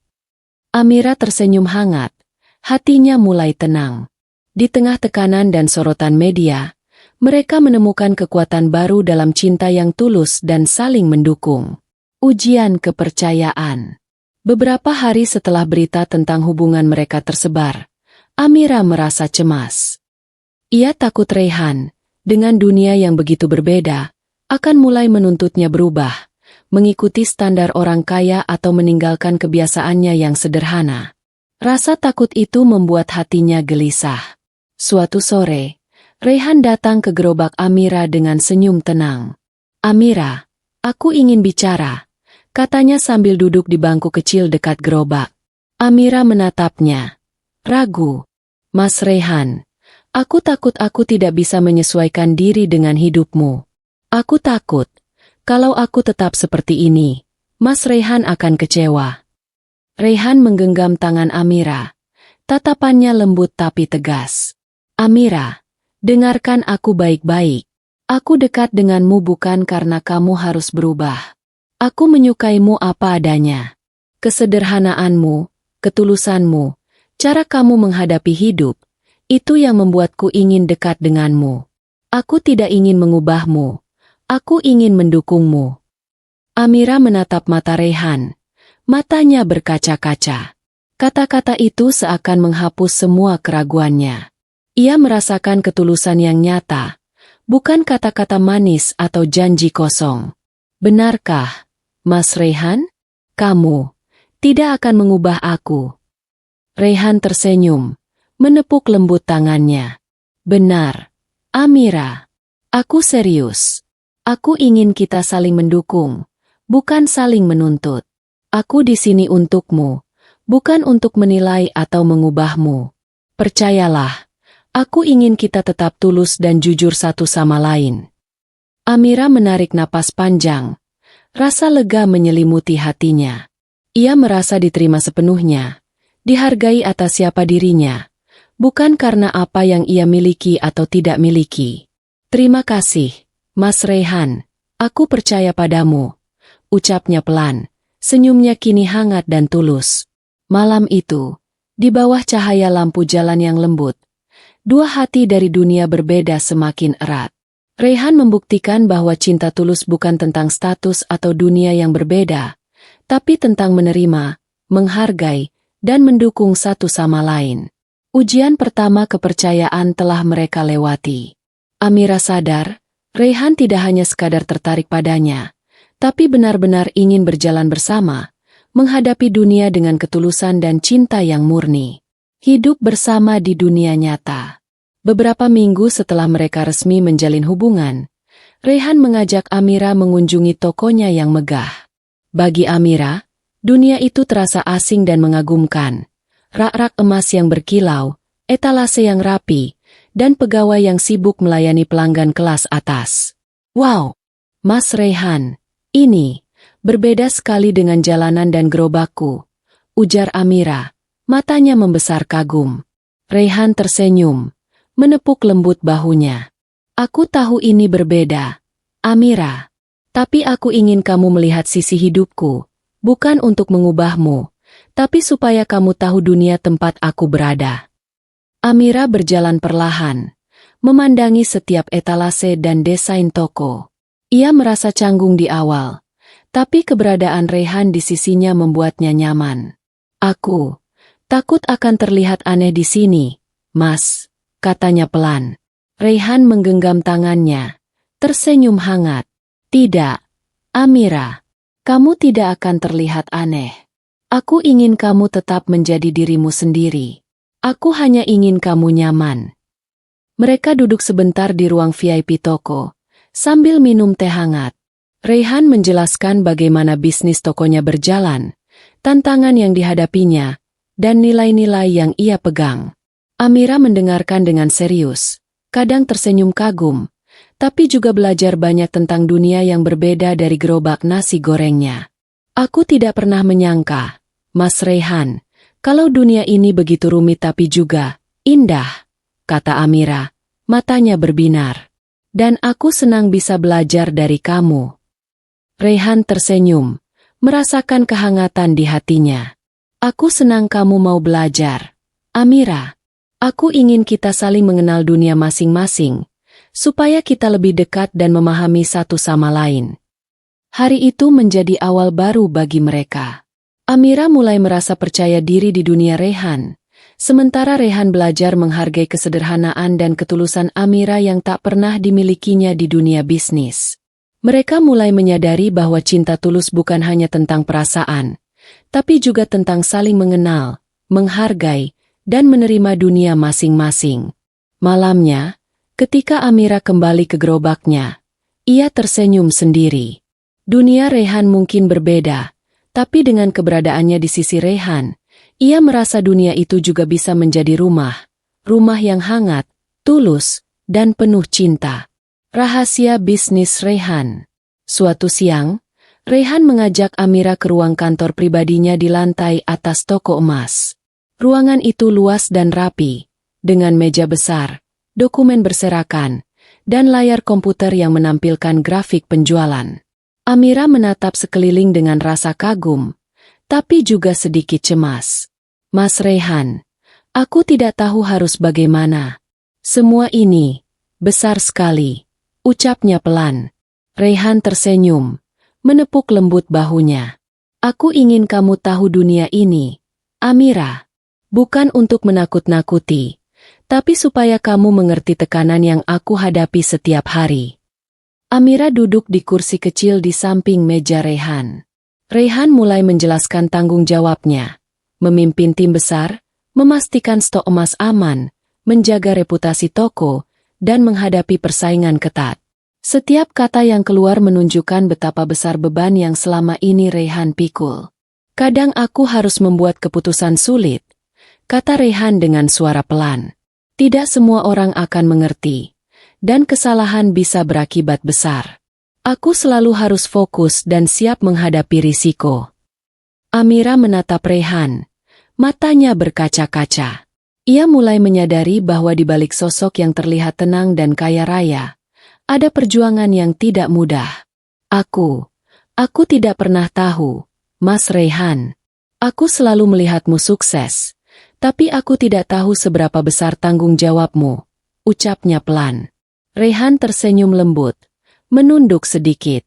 Amira tersenyum hangat, hatinya mulai tenang. Di tengah tekanan dan sorotan media, mereka menemukan kekuatan baru dalam cinta yang tulus dan saling mendukung. Ujian kepercayaan. Beberapa hari setelah berita tentang hubungan mereka tersebar, Amira merasa cemas. Ia takut Raihan, dengan dunia yang begitu berbeda, akan mulai menuntutnya berubah, mengikuti standar orang kaya atau meninggalkan kebiasaannya yang sederhana. Rasa takut itu membuat hatinya gelisah. Suatu sore, Raihan datang ke gerobak Amira dengan senyum tenang. Amira, aku ingin bicara, katanya sambil duduk di bangku kecil dekat gerobak. Amira menatapnya. Ragu. Mas Raihan, aku takut aku tidak bisa menyesuaikan diri dengan hidupmu. Aku takut, kalau aku tetap seperti ini, Mas Raihan akan kecewa. Raihan menggenggam tangan Amira. Tatapannya lembut tapi tegas. Amira, dengarkan aku baik-baik. Aku dekat denganmu bukan karena kamu harus berubah. Aku menyukaimu apa adanya. Kesederhanaanmu, ketulusanmu, cara kamu menghadapi hidup, itu yang membuatku ingin dekat denganmu. Aku tidak ingin mengubahmu. Aku ingin mendukungmu. Amira menatap mata Raihan. Matanya berkaca-kaca. Kata-kata itu seakan menghapus semua keraguannya. Ia merasakan ketulusan yang nyata, bukan kata-kata manis atau janji kosong. Benarkah, Mas Raihan? Kamu tidak akan mengubah aku. Raihan tersenyum, menepuk lembut tangannya. Benar, Amira. Aku serius. Aku ingin kita saling mendukung, bukan saling menuntut. Aku di sini untukmu, bukan untuk menilai atau mengubahmu. Percayalah, aku ingin kita tetap tulus dan jujur satu sama lain. Amira menarik napas panjang. Rasa lega menyelimuti hatinya. Ia merasa diterima sepenuhnya, dihargai atas siapa dirinya, bukan karena apa yang ia miliki atau tidak miliki. Terima kasih, Mas Raihan. Aku percaya padamu. Ucapnya pelan, senyumnya kini hangat dan tulus. Malam itu, di bawah cahaya lampu jalan yang lembut, dua hati dari dunia berbeda semakin erat. Raihan membuktikan bahwa cinta tulus bukan tentang status atau dunia yang berbeda, tapi tentang menerima, menghargai, dan mendukung satu sama lain. Ujian pertama kepercayaan telah mereka lewati. Amira sadar, Raihan tidak hanya sekadar tertarik padanya, tapi benar-benar ingin berjalan bersama, menghadapi dunia dengan ketulusan dan cinta yang murni. Hidup bersama di dunia nyata. Beberapa minggu setelah mereka resmi menjalin hubungan, Raihan mengajak Amira mengunjungi tokonya yang megah. Bagi Amira, dunia itu terasa asing dan mengagumkan. Rak-rak emas yang berkilau, etalase yang rapi, dan pegawai yang sibuk melayani pelanggan kelas atas. Wow, Mas Raihan, ini berbeda sekali dengan jalanan dan gerobakku, ujar Amira, matanya membesar kagum. Raihan tersenyum, menepuk lembut bahunya. Aku tahu ini berbeda, Amira. Tapi aku ingin kamu melihat sisi hidupku, bukan untuk mengubahmu, tapi supaya kamu tahu dunia tempat aku berada. Amira berjalan perlahan, memandangi setiap etalase dan desain toko. Ia merasa canggung di awal, tapi keberadaan Raihan di sisinya membuatnya nyaman. Aku takut akan terlihat aneh di sini, Mas, katanya pelan. Raihan menggenggam tangannya, tersenyum hangat. Tidak, Amira, kamu tidak akan terlihat aneh. Aku ingin kamu tetap menjadi dirimu sendiri. Aku hanya ingin kamu nyaman. Mereka duduk sebentar di ruang VIP toko, sambil minum teh hangat. Raihan menjelaskan bagaimana bisnis tokonya berjalan, tantangan yang dihadapinya, dan nilai-nilai yang ia pegang. Amira mendengarkan dengan serius, kadang tersenyum kagum, tapi juga belajar banyak tentang dunia yang berbeda dari gerobak nasi gorengnya. Aku tidak pernah menyangka, Mas Raihan, kalau dunia ini begitu rumit tapi juga indah, kata Amira, matanya berbinar. Dan aku senang bisa belajar dari kamu. Raihan tersenyum, merasakan kehangatan di hatinya. Aku senang kamu mau belajar, Amira. Aku ingin kita saling mengenal dunia masing-masing, supaya kita lebih dekat dan memahami satu sama lain. Hari itu menjadi awal baru bagi mereka. Amira mulai merasa percaya diri di dunia Raihan, sementara Raihan belajar menghargai kesederhanaan dan ketulusan Amira yang tak pernah dimilikinya di dunia bisnis. Mereka mulai menyadari bahwa cinta tulus bukan hanya tentang perasaan, tapi juga tentang saling mengenal, menghargai, dan menerima dunia masing-masing. Malamnya, ketika Amira kembali ke gerobaknya, ia tersenyum sendiri. Dunia Raihan mungkin berbeda, tapi dengan keberadaannya di sisi Raihan, ia merasa dunia itu juga bisa menjadi rumah yang hangat, tulus, dan penuh cinta. Rahasia bisnis Raihan. Suatu siang, Raihan mengajak Amira ke ruang kantor pribadinya di lantai atas toko emas. Ruangan itu luas dan rapi, dengan meja besar, dokumen berserakan, dan layar komputer yang menampilkan grafik penjualan. Amira menatap sekeliling dengan rasa kagum, tapi juga sedikit cemas. Mas Raihan, aku tidak tahu harus bagaimana. Semua ini besar sekali, ucapnya pelan. Raihan tersenyum, menepuk lembut bahunya. Aku ingin kamu tahu dunia ini, Amira. Bukan untuk menakut-nakuti, tapi supaya kamu mengerti tekanan yang aku hadapi setiap hari. Amira duduk di kursi kecil di samping meja Raihan. Raihan mulai menjelaskan tanggung jawabnya, memimpin tim besar, memastikan stok emas aman, menjaga reputasi toko, dan menghadapi persaingan ketat. Setiap kata yang keluar menunjukkan betapa besar beban yang selama ini Raihan pikul. Kadang aku harus membuat keputusan sulit, kata Raihan dengan suara pelan. Tidak semua orang akan mengerti, dan kesalahan bisa berakibat besar. Aku selalu harus fokus dan siap menghadapi risiko. Amira menatap Raihan, matanya berkaca-kaca. Ia mulai menyadari bahwa di balik sosok yang terlihat tenang dan kaya raya, ada perjuangan yang tidak mudah. Aku tidak pernah tahu, Mas Raihan. Aku selalu melihatmu sukses, tapi aku tidak tahu seberapa besar tanggung jawabmu, ucapnya pelan. Raihan tersenyum lembut, menunduk sedikit.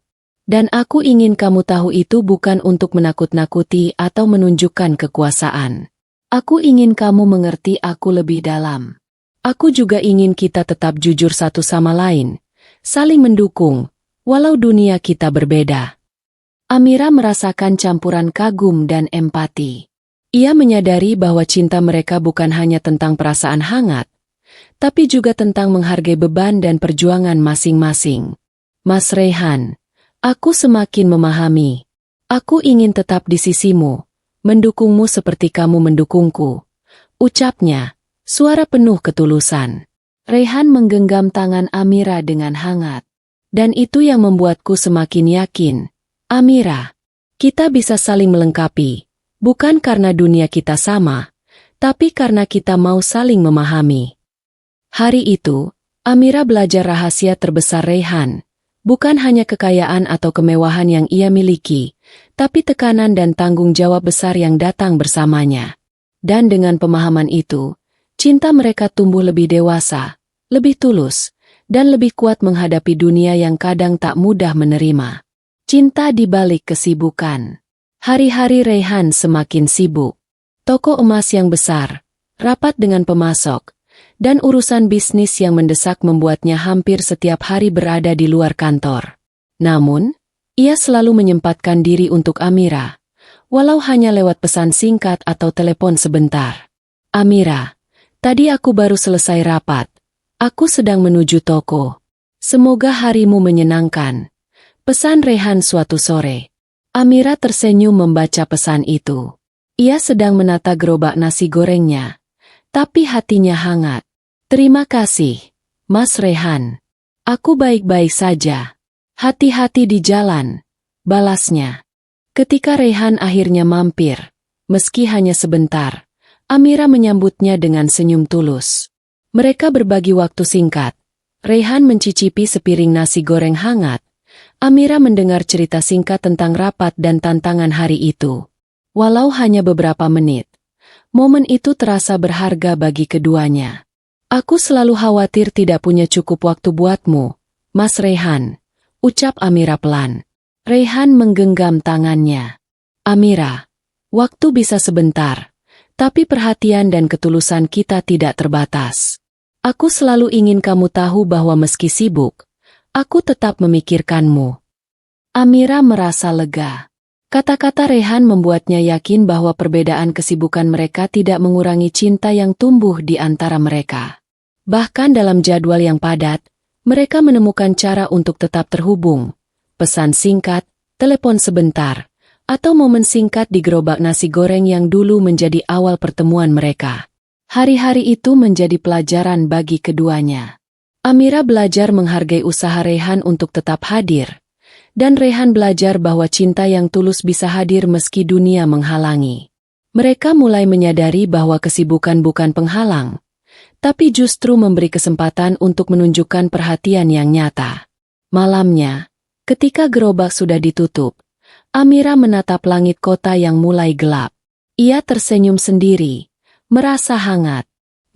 Dan aku ingin kamu tahu itu bukan untuk menakut-nakuti atau menunjukkan kekuasaan. Aku ingin kamu mengerti aku lebih dalam. Aku juga ingin kita tetap jujur satu sama lain, saling mendukung, walau dunia kita berbeda. Amira merasakan campuran kagum dan empati. Ia menyadari bahwa cinta mereka bukan hanya tentang perasaan hangat, tapi juga tentang menghargai beban dan perjuangan masing-masing. Mas Raihan, aku semakin memahami. Aku ingin tetap di sisimu, mendukungmu seperti kamu mendukungku, ucapnya, suara penuh ketulusan. Raihan menggenggam tangan Amira dengan hangat. Dan itu yang membuatku semakin yakin, Amira, kita bisa saling melengkapi. Bukan karena dunia kita sama, tapi karena kita mau saling memahami. Hari itu, Amira belajar rahasia terbesar Raihan, Bukan hanya kekayaan atau kemewahan yang ia miliki, tapi tekanan dan tanggung jawab besar yang datang bersamanya. Dan dengan pemahaman itu, cinta mereka tumbuh lebih dewasa, lebih tulus, dan lebih kuat menghadapi dunia yang kadang tak mudah menerima. Cinta di balik kesibukan. Hari-hari Raihan semakin sibuk. Toko emas yang besar, rapat dengan pemasok, dan urusan bisnis yang mendesak membuatnya hampir setiap hari berada di luar kantor. Namun, ia selalu menyempatkan diri untuk Amira, walau hanya lewat pesan singkat atau telepon sebentar. Amira, tadi aku baru selesai rapat. Aku sedang menuju toko. Semoga harimu menyenangkan. Pesan Raihan suatu sore. Amira tersenyum membaca pesan itu. Ia sedang menata gerobak nasi gorengnya, tapi hatinya hangat. Terima kasih, Mas Raihan. Aku baik-baik saja. Hati-hati di jalan, balasnya. Ketika Raihan akhirnya mampir, meski hanya sebentar, Amira menyambutnya dengan senyum tulus. Mereka berbagi waktu singkat. Raihan mencicipi sepiring nasi goreng hangat. Amira mendengar cerita singkat tentang rapat dan tantangan hari itu. Walau hanya beberapa menit, momen itu terasa berharga bagi keduanya. Aku selalu khawatir tidak punya cukup waktu buatmu, Mas Raihan, ucap Amira pelan. Raihan menggenggam tangannya. Amira, waktu bisa sebentar, tapi perhatian dan ketulusan kita tidak terbatas. Aku selalu ingin kamu tahu bahwa meski sibuk, aku tetap memikirkanmu. Amira merasa lega. Kata-kata Raihan membuatnya yakin bahwa perbedaan kesibukan mereka tidak mengurangi cinta yang tumbuh di antara mereka. Bahkan dalam jadwal yang padat, mereka menemukan cara untuk tetap terhubung. Pesan singkat, telepon sebentar, atau momen singkat di gerobak nasi goreng yang dulu menjadi awal pertemuan mereka. Hari-hari itu menjadi pelajaran bagi keduanya. Amira belajar menghargai usaha Raihan untuk tetap hadir, dan Raihan belajar bahwa cinta yang tulus bisa hadir meski dunia menghalangi. Mereka mulai menyadari bahwa kesibukan bukan penghalang, tapi justru memberi kesempatan untuk menunjukkan perhatian yang nyata. Malamnya, ketika gerobak sudah ditutup, Amira menatap langit kota yang mulai gelap. Ia tersenyum sendiri, merasa hangat.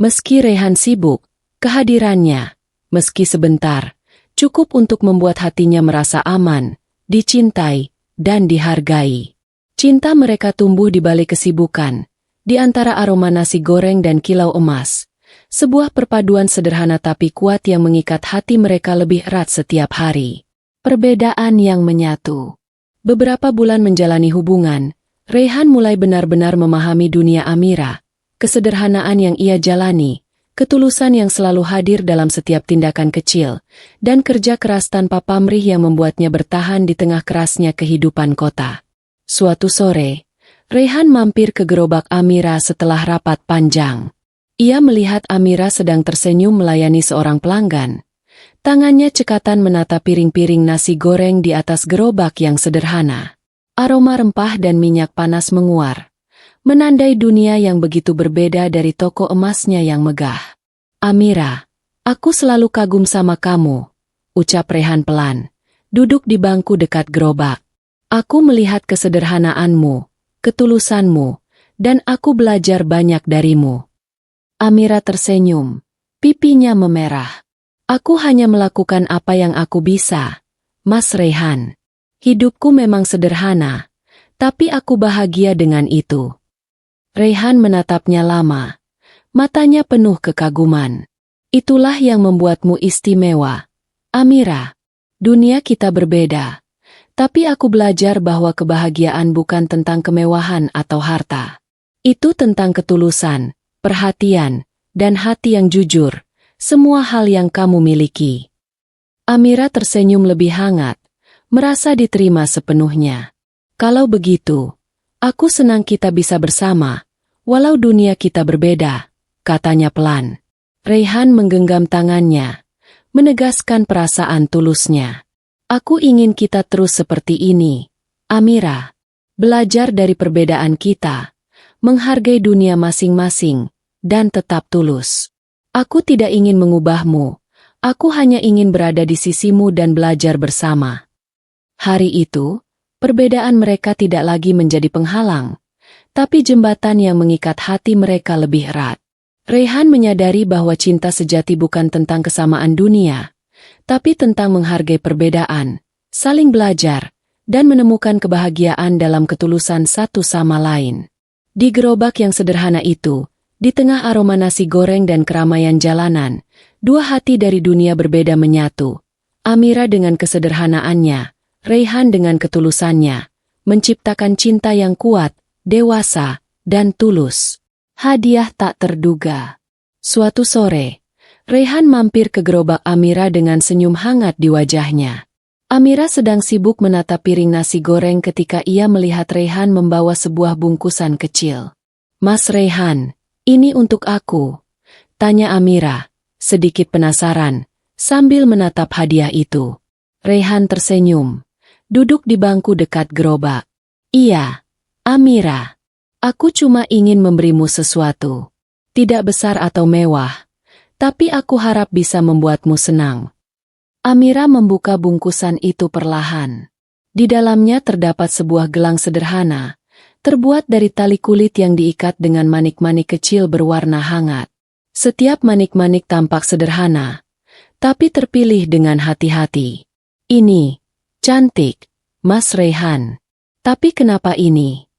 Meski Raihan sibuk, kehadirannya, meski sebentar, cukup untuk membuat hatinya merasa aman, dicintai, dan dihargai. Cinta mereka tumbuh di balik kesibukan, di antara aroma nasi goreng dan kilau emas. Sebuah perpaduan sederhana tapi kuat yang mengikat hati mereka lebih erat setiap hari. Perbedaan yang menyatu. Beberapa bulan menjalani hubungan, Raihan mulai benar-benar memahami dunia Amira, kesederhanaan yang ia jalani, ketulusan yang selalu hadir dalam setiap tindakan kecil, dan kerja keras tanpa pamrih yang membuatnya bertahan di tengah kerasnya kehidupan kota. Suatu sore, Raihan mampir ke gerobak Amira setelah rapat panjang. Ia melihat Amira sedang tersenyum melayani seorang pelanggan. Tangannya cekatan menata piring-piring nasi goreng di atas gerobak yang sederhana. Aroma rempah dan minyak panas menguar, menandai dunia yang begitu berbeda dari toko emasnya yang megah. Amira, aku selalu kagum sama kamu, ucap Raihan pelan, duduk di bangku dekat gerobak. Aku melihat kesederhanaanmu, ketulusanmu, dan aku belajar banyak darimu. Amira tersenyum, pipinya memerah. Aku hanya melakukan apa yang aku bisa, Mas Raihan. Hidupku memang sederhana, tapi aku bahagia dengan itu. Raihan menatapnya lama, matanya penuh kekaguman. Itulah yang membuatmu istimewa, Amira. Dunia kita berbeda, tapi aku belajar bahwa kebahagiaan bukan tentang kemewahan atau harta. Itu tentang ketulusan, perhatian, dan hati yang jujur, semua hal yang kamu miliki. Amira tersenyum lebih hangat, merasa diterima sepenuhnya. Kalau begitu, aku senang kita bisa bersama, walau dunia kita berbeda, katanya pelan. Raihan menggenggam tangannya, menegaskan perasaan tulusnya. Aku ingin kita terus seperti ini, Amira. Belajar dari perbedaan kita, menghargai dunia masing-masing, dan tetap tulus. Aku tidak ingin mengubahmu, Aku hanya ingin berada di sisimu dan belajar bersama. Hari itu, perbedaan mereka tidak lagi menjadi penghalang, tapi jembatan yang mengikat hati mereka lebih erat. Raihan menyadari bahwa cinta sejati bukan tentang kesamaan dunia, tapi tentang menghargai perbedaan, saling belajar, dan menemukan kebahagiaan dalam ketulusan satu sama lain. Di gerobak yang sederhana itu, di tengah aroma nasi goreng dan keramaian jalanan, dua hati dari dunia berbeda menyatu. Amira dengan kesederhanaannya, Raihan dengan ketulusannya, menciptakan cinta yang kuat, dewasa, dan tulus. Hadiah tak terduga. Suatu sore, Raihan mampir ke gerobak Amira dengan senyum hangat di wajahnya. Amira sedang sibuk menata piring nasi goreng ketika ia melihat Raihan membawa sebuah bungkusan kecil. "Mas Raihan, ini untuk aku," tanya Amira, sedikit penasaran, sambil menatap hadiah itu. Raihan tersenyum, duduk di bangku dekat gerobak. "Iya, Amira. Aku cuma ingin memberimu sesuatu. Tidak besar atau mewah, tapi aku harap bisa membuatmu senang." Amira membuka bungkusan itu perlahan. Di dalamnya terdapat sebuah gelang sederhana, terbuat dari tali kulit yang diikat dengan manik-manik kecil berwarna hangat. Setiap manik-manik tampak sederhana, tapi terpilih dengan hati-hati. "Ini cantik, Mas Raihan. Tapi kenapa ini?"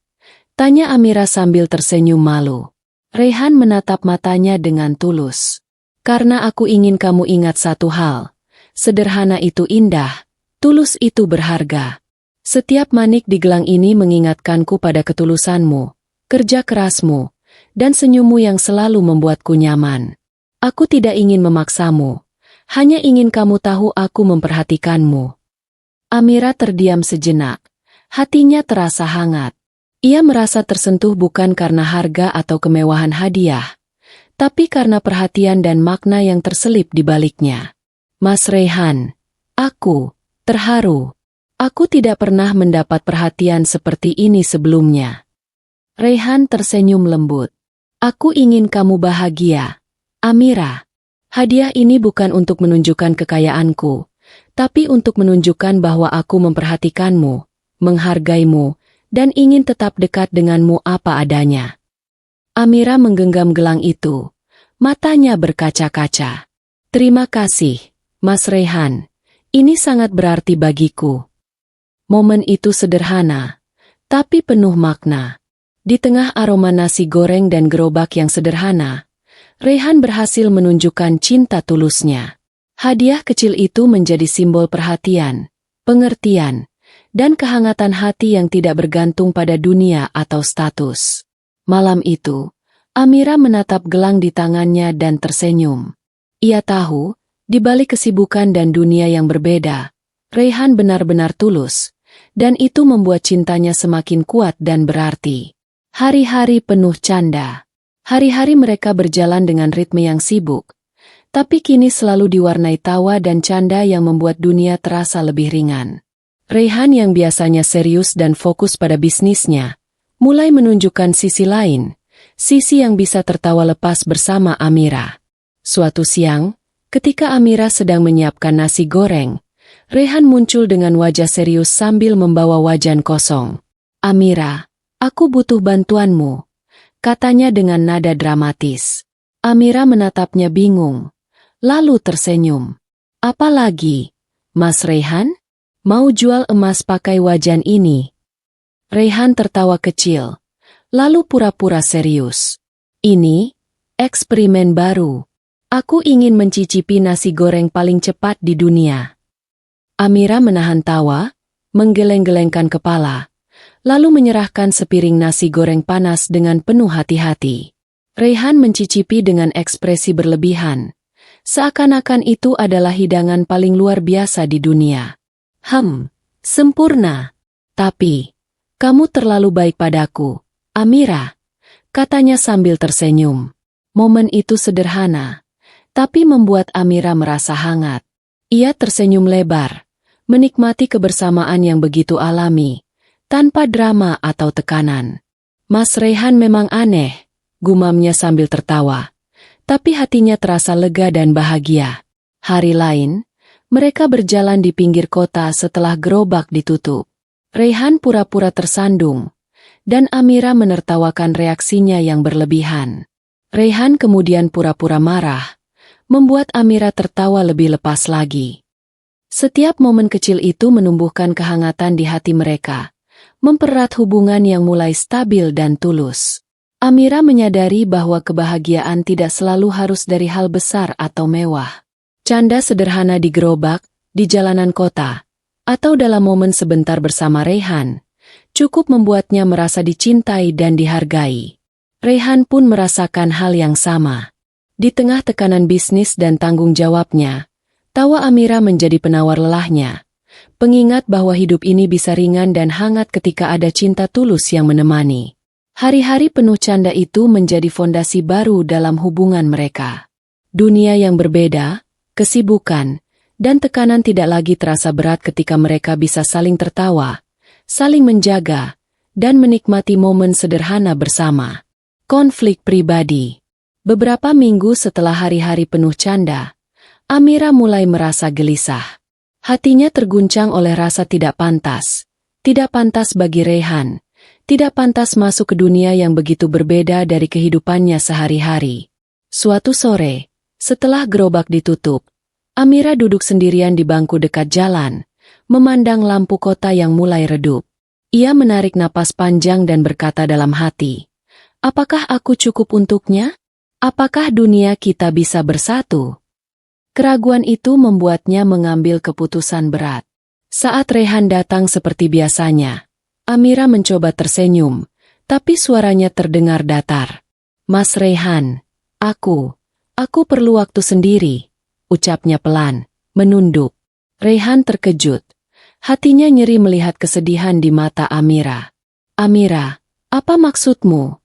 tanya Amira sambil tersenyum malu. Raihan menatap matanya dengan tulus. "Karena aku ingin kamu ingat satu hal. Sederhana itu indah, tulus itu berharga. Setiap manik di gelang ini mengingatkanku pada ketulusanmu, kerja kerasmu, dan senyummu yang selalu membuatku nyaman. Aku tidak ingin memaksamu, hanya ingin kamu tahu aku memperhatikanmu." Amira terdiam sejenak, hatinya terasa hangat. Ia merasa tersentuh bukan karena harga atau kemewahan hadiah, tapi karena perhatian dan makna yang terselip di baliknya. "Mas Raihan, aku terharu. Aku tidak pernah mendapat perhatian seperti ini sebelumnya." Raihan tersenyum lembut. "Aku ingin kamu bahagia, Amira. Hadiah ini bukan untuk menunjukkan kekayaanku, tapi untuk menunjukkan bahwa aku memperhatikanmu, menghargaimu, dan ingin tetap dekat denganmu apa adanya." Amira menggenggam gelang itu, matanya berkaca-kaca. "Terima kasih, Mas Raihan. Ini sangat berarti bagiku." Momen itu sederhana, tapi penuh makna. Di tengah aroma nasi goreng dan gerobak yang sederhana, Raihan berhasil menunjukkan cinta tulusnya. Hadiah kecil itu menjadi simbol perhatian, pengertian, dan kehangatan hati yang tidak bergantung pada dunia atau status. Malam itu, Amira menatap gelang di tangannya dan tersenyum. Ia tahu, di balik kesibukan dan dunia yang berbeda, Raihan benar-benar tulus, dan itu membuat cintanya semakin kuat dan berarti. Hari-hari penuh canda. Hari-hari mereka berjalan dengan ritme yang sibuk, tapi kini selalu diwarnai tawa dan canda yang membuat dunia terasa lebih ringan. Raihan yang biasanya serius dan fokus pada bisnisnya, mulai menunjukkan sisi lain, sisi yang bisa tertawa lepas bersama Amira. Suatu siang, ketika Amira sedang menyiapkan nasi goreng, Raihan muncul dengan wajah serius sambil membawa wajan kosong. "Amira, aku butuh bantuanmu," katanya dengan nada dramatis. Amira menatapnya bingung, lalu tersenyum. "Apa lagi, Mas Raihan? Mau jual emas pakai wajan ini?" Raihan tertawa kecil, lalu pura-pura serius. "Ini eksperimen baru. Aku ingin mencicipi nasi goreng paling cepat di dunia." Amira menahan tawa, menggeleng-gelengkan kepala, lalu menyerahkan sepiring nasi goreng panas dengan penuh hati-hati. Raihan mencicipi dengan ekspresi berlebihan, seakan-akan itu adalah hidangan paling luar biasa di dunia. Sempurna. Tapi, kamu terlalu baik padaku, Amira," katanya sambil tersenyum. Momen itu sederhana, tapi membuat Amira merasa hangat. Ia tersenyum lebar, menikmati kebersamaan yang begitu alami, tanpa drama atau tekanan. "Mas Raihan memang aneh," gumamnya sambil tertawa. Tapi hatinya terasa lega dan bahagia. Hari lain, mereka berjalan di pinggir kota setelah gerobak ditutup. Raihan pura-pura tersandung, dan Amira menertawakan reaksinya yang berlebihan. Raihan kemudian pura-pura marah, membuat Amira tertawa lebih lepas lagi. Setiap momen kecil itu menumbuhkan kehangatan di hati mereka, mempererat hubungan yang mulai stabil dan tulus. Amira menyadari bahwa kebahagiaan tidak selalu harus dari hal besar atau mewah. Canda sederhana di gerobak, di jalanan kota, atau dalam momen sebentar bersama Raihan, cukup membuatnya merasa dicintai dan dihargai. Raihan pun merasakan hal yang sama. Di tengah tekanan bisnis dan tanggung jawabnya, tawa Amira menjadi penawar lelahnya, pengingat bahwa hidup ini bisa ringan dan hangat ketika ada cinta tulus yang menemani. Hari-hari penuh canda itu menjadi fondasi baru dalam hubungan mereka. Dunia yang berbeda, kesibukan, dan tekanan tidak lagi terasa berat ketika mereka bisa saling tertawa, saling menjaga, dan menikmati momen sederhana bersama. Konflik pribadi. Beberapa minggu setelah hari-hari penuh canda, Amira mulai merasa gelisah. Hatinya terguncang oleh rasa tidak pantas bagi Raihan, tidak pantas masuk ke dunia yang begitu berbeda dari kehidupannya sehari-hari. Suatu sore, setelah gerobak ditutup, Amira duduk sendirian di bangku dekat jalan, memandang lampu kota yang mulai redup. Ia menarik napas panjang dan berkata dalam hati, "Apakah aku cukup untuknya? Apakah dunia kita bisa bersatu?" Keraguan itu membuatnya mengambil keputusan berat. Saat Raihan datang seperti biasanya, Amira mencoba tersenyum, tapi suaranya terdengar datar. "Mas Raihan, aku perlu waktu sendiri," ucapnya pelan, menunduk. Raihan terkejut. Hatinya nyeri melihat kesedihan di mata Amira. "Amira, apa maksudmu?"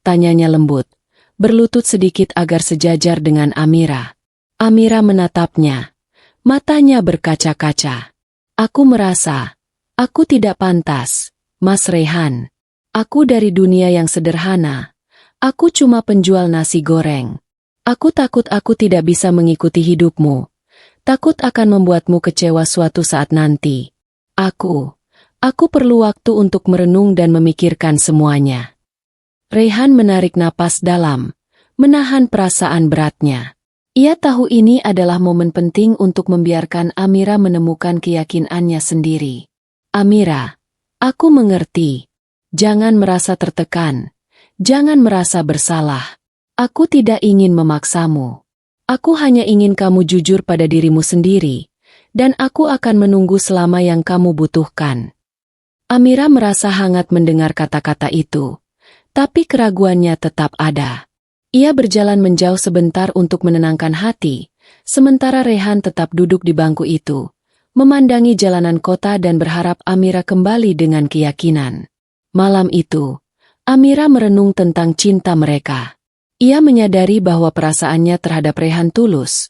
tanyanya lembut, berlutut sedikit agar sejajar dengan Amira. Amira menatapnya. Matanya berkaca-kaca. "Aku merasa, aku tidak pantas, Mas Raihan. Aku dari dunia yang sederhana. Aku cuma penjual nasi goreng. Aku takut aku tidak bisa mengikuti hidupmu. Takut akan membuatmu kecewa suatu saat nanti. Aku perlu waktu untuk merenung dan memikirkan semuanya." Raihan menarik napas dalam, menahan perasaan beratnya. Ia tahu ini adalah momen penting untuk membiarkan Amira menemukan keyakinannya sendiri. "Amira, aku mengerti. Jangan merasa tertekan. Jangan merasa bersalah. Aku tidak ingin memaksamu. Aku hanya ingin kamu jujur pada dirimu sendiri, dan aku akan menunggu selama yang kamu butuhkan." Amira merasa hangat mendengar kata-kata itu, tapi keraguannya tetap ada. Ia berjalan menjauh sebentar untuk menenangkan hati, sementara Raihan tetap duduk di bangku itu, memandangi jalanan kota dan berharap Amira kembali dengan keyakinan. Malam itu, Amira merenung tentang cinta mereka. Ia menyadari bahwa perasaannya terhadap Raihan tulus,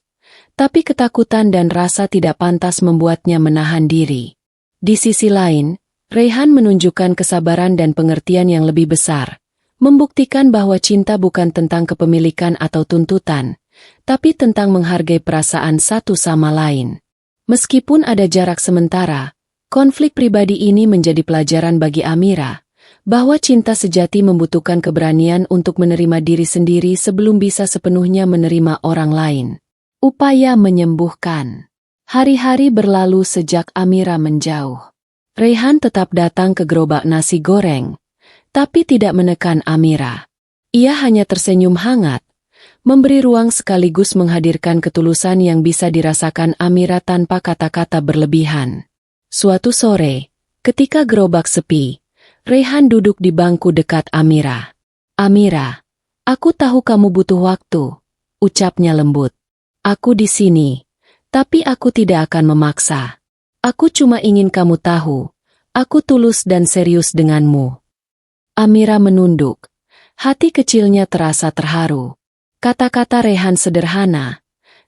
tapi ketakutan dan rasa tidak pantas membuatnya menahan diri. Di sisi lain, Raihan menunjukkan kesabaran dan pengertian yang lebih besar, membuktikan bahwa cinta bukan tentang kepemilikan atau tuntutan, tapi tentang menghargai perasaan satu sama lain. Meskipun ada jarak sementara, konflik pribadi ini menjadi pelajaran bagi Amira, bahwa cinta sejati membutuhkan keberanian untuk menerima diri sendiri sebelum bisa sepenuhnya menerima orang lain. Upaya menyembuhkan. Hari-hari berlalu sejak Amira menjauh. Raihan tetap datang ke gerobak nasi goreng, tapi tidak menekan Amira. Ia hanya tersenyum hangat, memberi ruang sekaligus menghadirkan ketulusan yang bisa dirasakan Amira tanpa kata-kata berlebihan. Suatu sore, ketika gerobak sepi, Raihan duduk di bangku dekat Amira. "Amira, aku tahu kamu butuh waktu," ucapnya lembut. "Aku di sini, tapi aku tidak akan memaksa. Aku cuma ingin kamu tahu, aku tulus dan serius denganmu." Amira menunduk. Hati kecilnya terasa terharu. Kata-kata Raihan sederhana,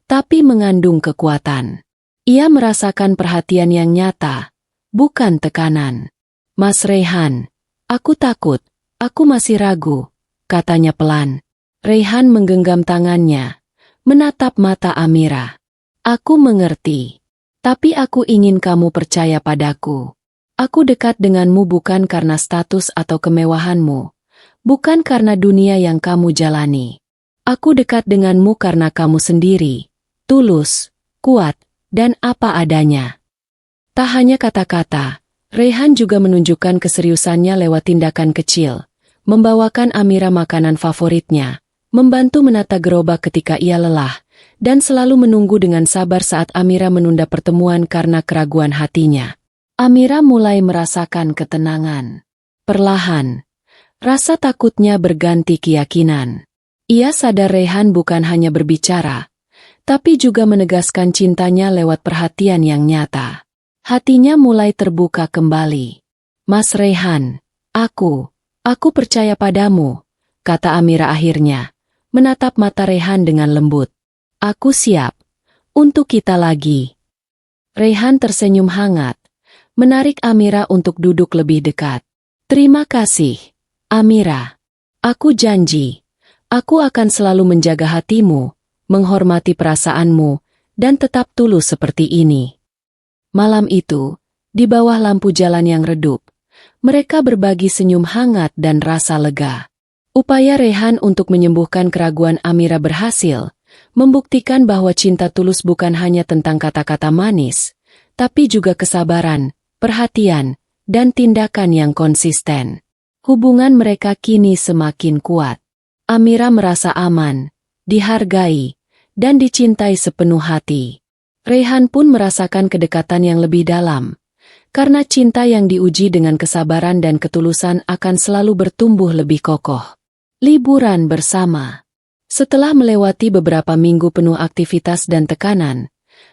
tapi mengandung kekuatan. Ia merasakan perhatian yang nyata, bukan tekanan. "Mas Raihan, aku takut, aku masih ragu," katanya pelan. Raihan menggenggam tangannya, menatap mata Amira. Aku mengerti. Tapi aku ingin kamu percaya padaku. Aku dekat denganmu bukan karena status atau kemewahanmu. Bukan karena dunia yang kamu jalani. Aku dekat denganmu karena kamu sendiri. Tulus, kuat, dan apa adanya. Tak hanya kata-kata, Raihan juga menunjukkan keseriusannya lewat tindakan kecil. Membawakan Amira makanan favoritnya, membantu menata gerobak ketika ia lelah, dan selalu menunggu dengan sabar saat Amira menunda pertemuan karena keraguan hatinya. Amira mulai merasakan ketenangan. Perlahan, rasa takutnya berganti keyakinan. Ia sadar Raihan bukan hanya berbicara, tapi juga menegaskan cintanya lewat perhatian yang nyata. Hatinya mulai terbuka kembali. Mas Raihan, aku percaya padamu, kata Amira akhirnya, menatap mata Raihan dengan lembut. Aku siap untuk kita lagi. Raihan tersenyum hangat, menarik Amira untuk duduk lebih dekat. Terima kasih, Amira. Aku janji, aku akan selalu menjaga hatimu, menghormati perasaanmu, dan tetap tulus seperti ini. Malam itu, di bawah lampu jalan yang redup, mereka berbagi senyum hangat dan rasa lega. Upaya Raihan untuk menyembuhkan keraguan Amira berhasil, membuktikan bahwa cinta tulus bukan hanya tentang kata-kata manis, tapi juga kesabaran, perhatian, dan tindakan yang konsisten. Hubungan mereka kini semakin kuat. Amira merasa aman, dihargai, dan dicintai sepenuh hati. Raihan pun merasakan kedekatan yang lebih dalam, karena cinta yang diuji dengan kesabaran dan ketulusan akan selalu bertumbuh lebih kokoh. Liburan bersama. Setelah melewati beberapa minggu penuh aktivitas dan tekanan,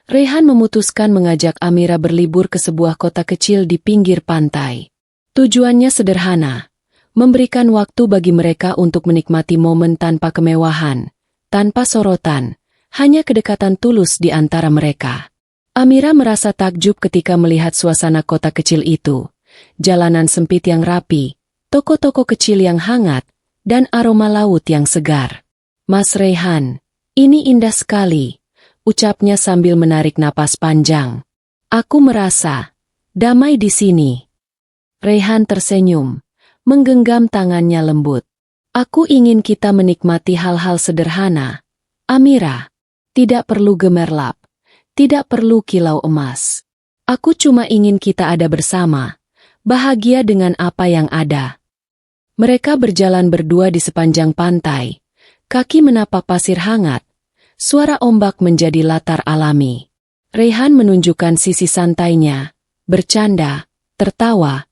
Raihan memutuskan mengajak Amira berlibur ke sebuah kota kecil di pinggir pantai. Tujuannya sederhana, memberikan waktu bagi mereka untuk menikmati momen tanpa kemewahan, tanpa sorotan, hanya kedekatan tulus di antara mereka. Amira merasa takjub ketika melihat suasana kota kecil itu, jalanan sempit yang rapi, toko-toko kecil yang hangat, dan aroma laut yang segar. Mas Raihan, ini indah sekali, ucapnya sambil menarik napas panjang. Aku merasa damai di sini. Raihan tersenyum, menggenggam tangannya lembut. Aku ingin kita menikmati hal-hal sederhana. Amira, tidak perlu gemerlap, tidak perlu kilau emas. Aku cuma ingin kita ada bersama, bahagia dengan apa yang ada. Mereka berjalan berdua di sepanjang pantai. Kaki menapak pasir hangat, suara ombak menjadi latar alami. Raihan menunjukkan sisi santainya, bercanda, tertawa,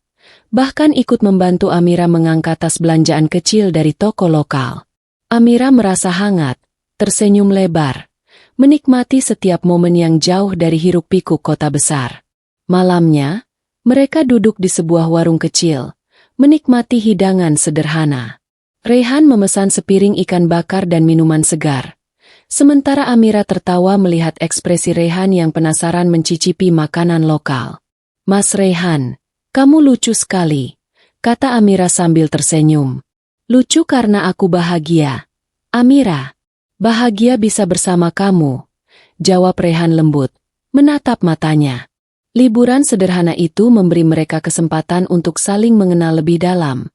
bahkan ikut membantu Amira mengangkat tas belanjaan kecil dari toko lokal. Amira merasa hangat, tersenyum lebar, menikmati setiap momen yang jauh dari hiruk-pikuk kota besar. Malamnya, mereka duduk di sebuah warung kecil, menikmati hidangan sederhana. Raihan memesan sepiring ikan bakar dan minuman segar. Sementara Amira tertawa melihat ekspresi Raihan yang penasaran mencicipi makanan lokal. Mas Raihan, kamu lucu sekali, kata Amira sambil tersenyum. Lucu karena aku bahagia. Amira, bahagia bisa bersama kamu, jawab Raihan lembut, menatap matanya. Liburan sederhana itu memberi mereka kesempatan untuk saling mengenal lebih dalam,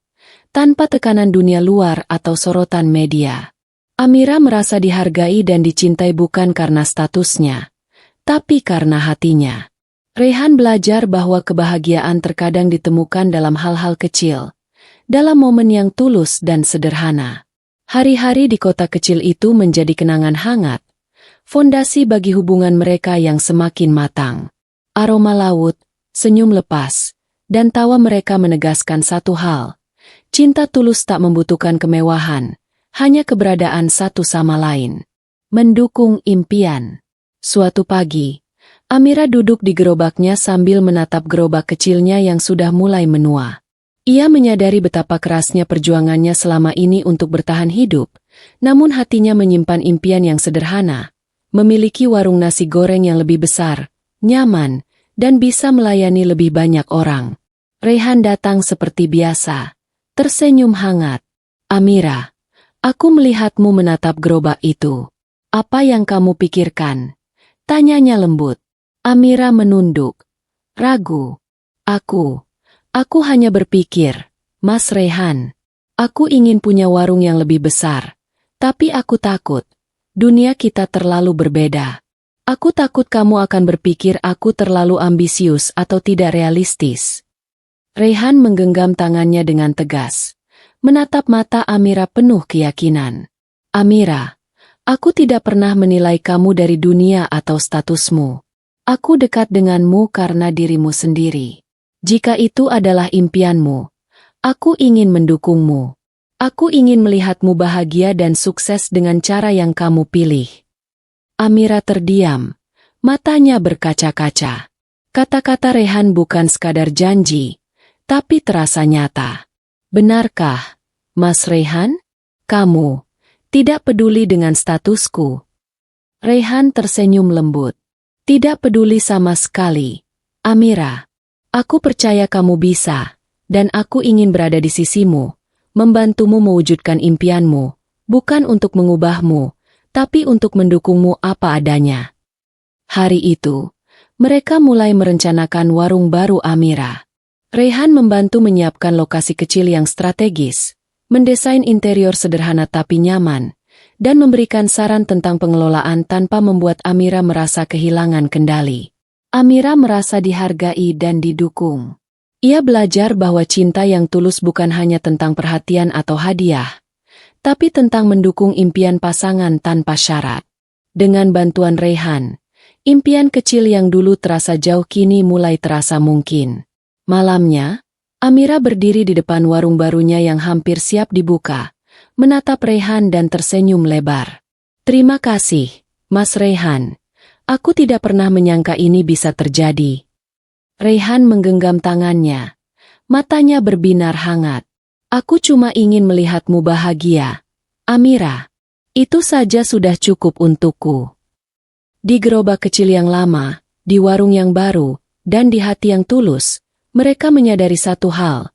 tanpa tekanan dunia luar atau sorotan media. Amira merasa dihargai dan dicintai bukan karena statusnya, tapi karena hatinya. Raihan belajar bahwa kebahagiaan terkadang ditemukan dalam hal-hal kecil, dalam momen yang tulus dan sederhana. Hari-hari di kota kecil itu menjadi kenangan hangat, fondasi bagi hubungan mereka yang semakin matang. Aroma laut, senyum lepas, dan tawa mereka menegaskan satu hal. Cinta tulus tak membutuhkan kemewahan, hanya keberadaan satu sama lain. Mendukung impian. Suatu pagi, Amira duduk di gerobaknya sambil menatap gerobak kecilnya yang sudah mulai menua. Ia menyadari betapa kerasnya perjuangannya selama ini untuk bertahan hidup, namun hatinya menyimpan impian yang sederhana, memiliki warung nasi goreng yang lebih besar, nyaman, dan bisa melayani lebih banyak orang. Raihan datang seperti biasa. Tersenyum hangat. Amira, aku melihatmu menatap gerobak itu. Apa yang kamu pikirkan? Tanyanya lembut. Amira menunduk. Ragu. Aku hanya berpikir, Mas Rehan. Aku ingin punya warung yang lebih besar. Tapi aku takut. Dunia kita terlalu berbeda. Aku takut kamu akan berpikir aku terlalu ambisius atau tidak realistis. Rehan menggenggam tangannya dengan tegas. Menatap mata Amira penuh keyakinan. Amira, aku tidak pernah menilai kamu dari dunia atau statusmu. Aku dekat denganmu karena dirimu sendiri. Jika itu adalah impianmu, aku ingin mendukungmu. Aku ingin melihatmu bahagia dan sukses dengan cara yang kamu pilih. Amira terdiam. Matanya berkaca-kaca. Kata-kata Rehan bukan sekadar janji, tapi terasa nyata. Benarkah, Mas Rehan? Kamu tidak peduli dengan statusku? Rehan tersenyum lembut. Tidak peduli sama sekali. Amira, aku percaya kamu bisa, dan aku ingin berada di sisimu, membantumu mewujudkan impianmu, bukan untuk mengubahmu, tapi untuk mendukungmu apa adanya. Hari itu, mereka mulai merencanakan warung baru Amira. Rehan membantu menyiapkan lokasi kecil yang strategis, mendesain interior sederhana tapi nyaman, dan memberikan saran tentang pengelolaan tanpa membuat Amira merasa kehilangan kendali. Amira merasa dihargai dan didukung. Ia belajar bahwa cinta yang tulus bukan hanya tentang perhatian atau hadiah, tapi tentang mendukung impian pasangan tanpa syarat. Dengan bantuan Rehan, impian kecil yang dulu terasa jauh kini mulai terasa mungkin. Malamnya, Amira berdiri di depan warung barunya yang hampir siap dibuka, menatap Rehan dan tersenyum lebar. Terima kasih, Mas Rehan. Aku tidak pernah menyangka ini bisa terjadi. Rehan menggenggam tangannya. Matanya berbinar hangat. Aku cuma ingin melihatmu bahagia. Amira, itu saja sudah cukup untukku. Di gerobak kecil yang lama, di warung yang baru, dan di hati yang tulus, mereka menyadari satu hal.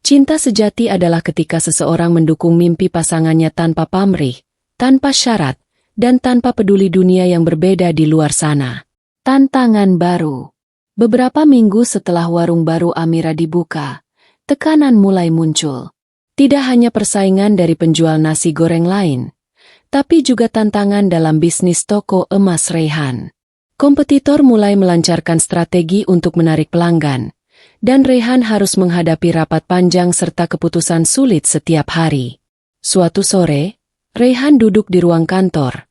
Cinta sejati adalah ketika seseorang mendukung mimpi pasangannya tanpa pamrih, tanpa syarat, dan tanpa peduli dunia yang berbeda di luar sana. Tantangan baru. Beberapa minggu setelah warung baru Amira dibuka, tekanan mulai muncul. Tidak hanya persaingan dari penjual nasi goreng lain, tapi juga tantangan dalam bisnis toko emas Rehan. Kompetitor mulai melancarkan strategi untuk menarik pelanggan, dan Rehan harus menghadapi rapat panjang serta keputusan sulit setiap hari. Suatu sore, Rehan duduk di ruang kantor.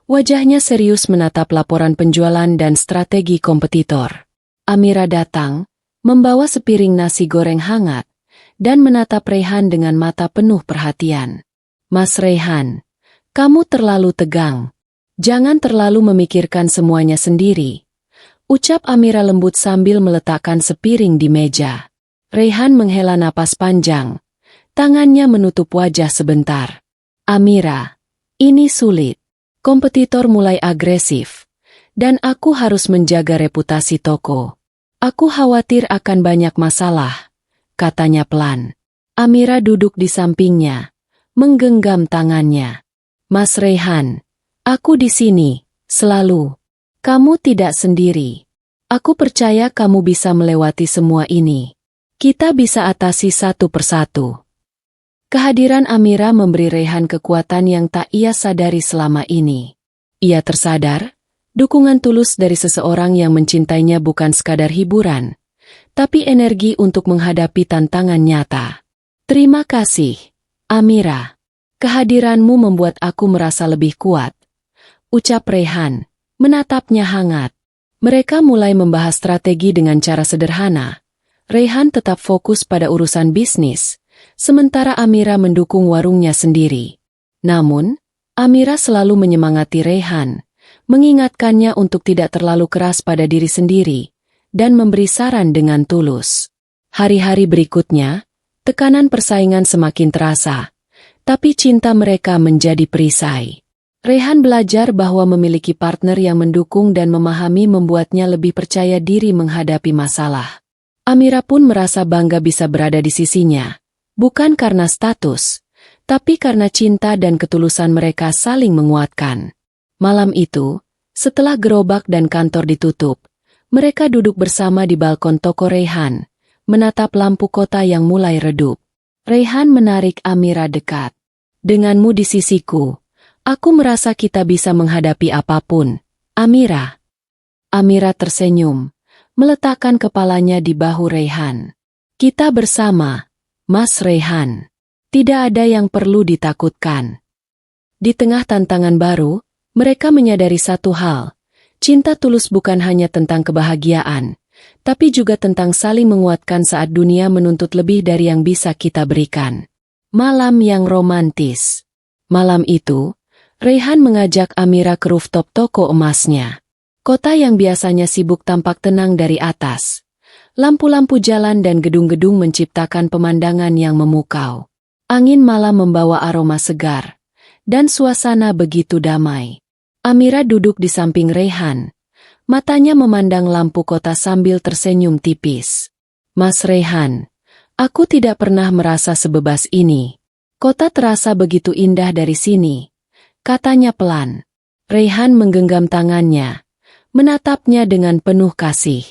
Wajahnya serius menatap laporan penjualan dan strategi kompetitor. Amira datang, membawa sepiring nasi goreng hangat, dan menatap Rehan dengan mata penuh perhatian. Mas Rehan, kamu terlalu tegang. Jangan terlalu memikirkan semuanya sendiri. Ucap Amira lembut sambil meletakkan sepiring di meja. Rehan menghela napas panjang. Tangannya menutup wajah sebentar. Amira, ini sulit. Kompetitor mulai agresif. Dan aku harus menjaga reputasi toko. Aku khawatir akan banyak masalah, katanya pelan. Amira duduk di sampingnya, menggenggam tangannya. Mas Rehan, aku di sini, selalu. Kamu tidak sendiri. Aku percaya kamu bisa melewati semua ini. Kita bisa atasi satu persatu. Kehadiran Amira memberi Rehan kekuatan yang tak ia sadari selama ini. Ia tersadar, dukungan tulus dari seseorang yang mencintainya bukan sekadar hiburan, tapi energi untuk menghadapi tantangan nyata. Terima kasih, Amira. Kehadiranmu membuat aku merasa lebih kuat. Ucap Rehan, menatapnya hangat. Mereka mulai membahas strategi dengan cara sederhana. Rehan tetap fokus pada urusan bisnis, sementara Amira mendukung warungnya sendiri. Namun, Amira selalu menyemangati Rehan, mengingatkannya untuk tidak terlalu keras pada diri sendiri, dan memberi saran dengan tulus. Hari-hari berikutnya, tekanan persaingan semakin terasa, tapi cinta mereka menjadi perisai. Rehan belajar bahwa memiliki partner yang mendukung dan memahami membuatnya lebih percaya diri menghadapi masalah. Amira pun merasa bangga bisa berada di sisinya, bukan karena status, tapi karena cinta dan ketulusan mereka saling menguatkan. Malam itu, Setelah gerobak dan kantor ditutup, mereka duduk bersama di balkon toko Raihan, menatap lampu kota yang mulai redup. Raihan menarik Amira dekat. Denganmu di sisiku, aku merasa kita bisa menghadapi apapun, Amira. Amira tersenyum, meletakkan kepalanya di bahu Raihan. Kita bersama, Mas Raihan. Tidak ada yang perlu ditakutkan. Di tengah tantangan baru, mereka menyadari satu hal. Cinta tulus bukan hanya tentang kebahagiaan, tapi juga tentang saling menguatkan saat dunia menuntut lebih dari yang bisa kita berikan. Malam yang romantis. Malam itu, Raihan mengajak Amira ke rooftop toko emasnya. Kota yang biasanya sibuk tampak tenang dari atas. Lampu-lampu jalan dan gedung-gedung menciptakan pemandangan yang memukau. Angin malam membawa aroma segar, dan suasana begitu damai. Amira duduk di samping Raihan. Matanya memandang lampu kota sambil tersenyum tipis. Mas Raihan, aku tidak pernah merasa sebebas ini. Kota terasa begitu indah dari sini, katanya pelan. Raihan menggenggam tangannya, menatapnya dengan penuh kasih.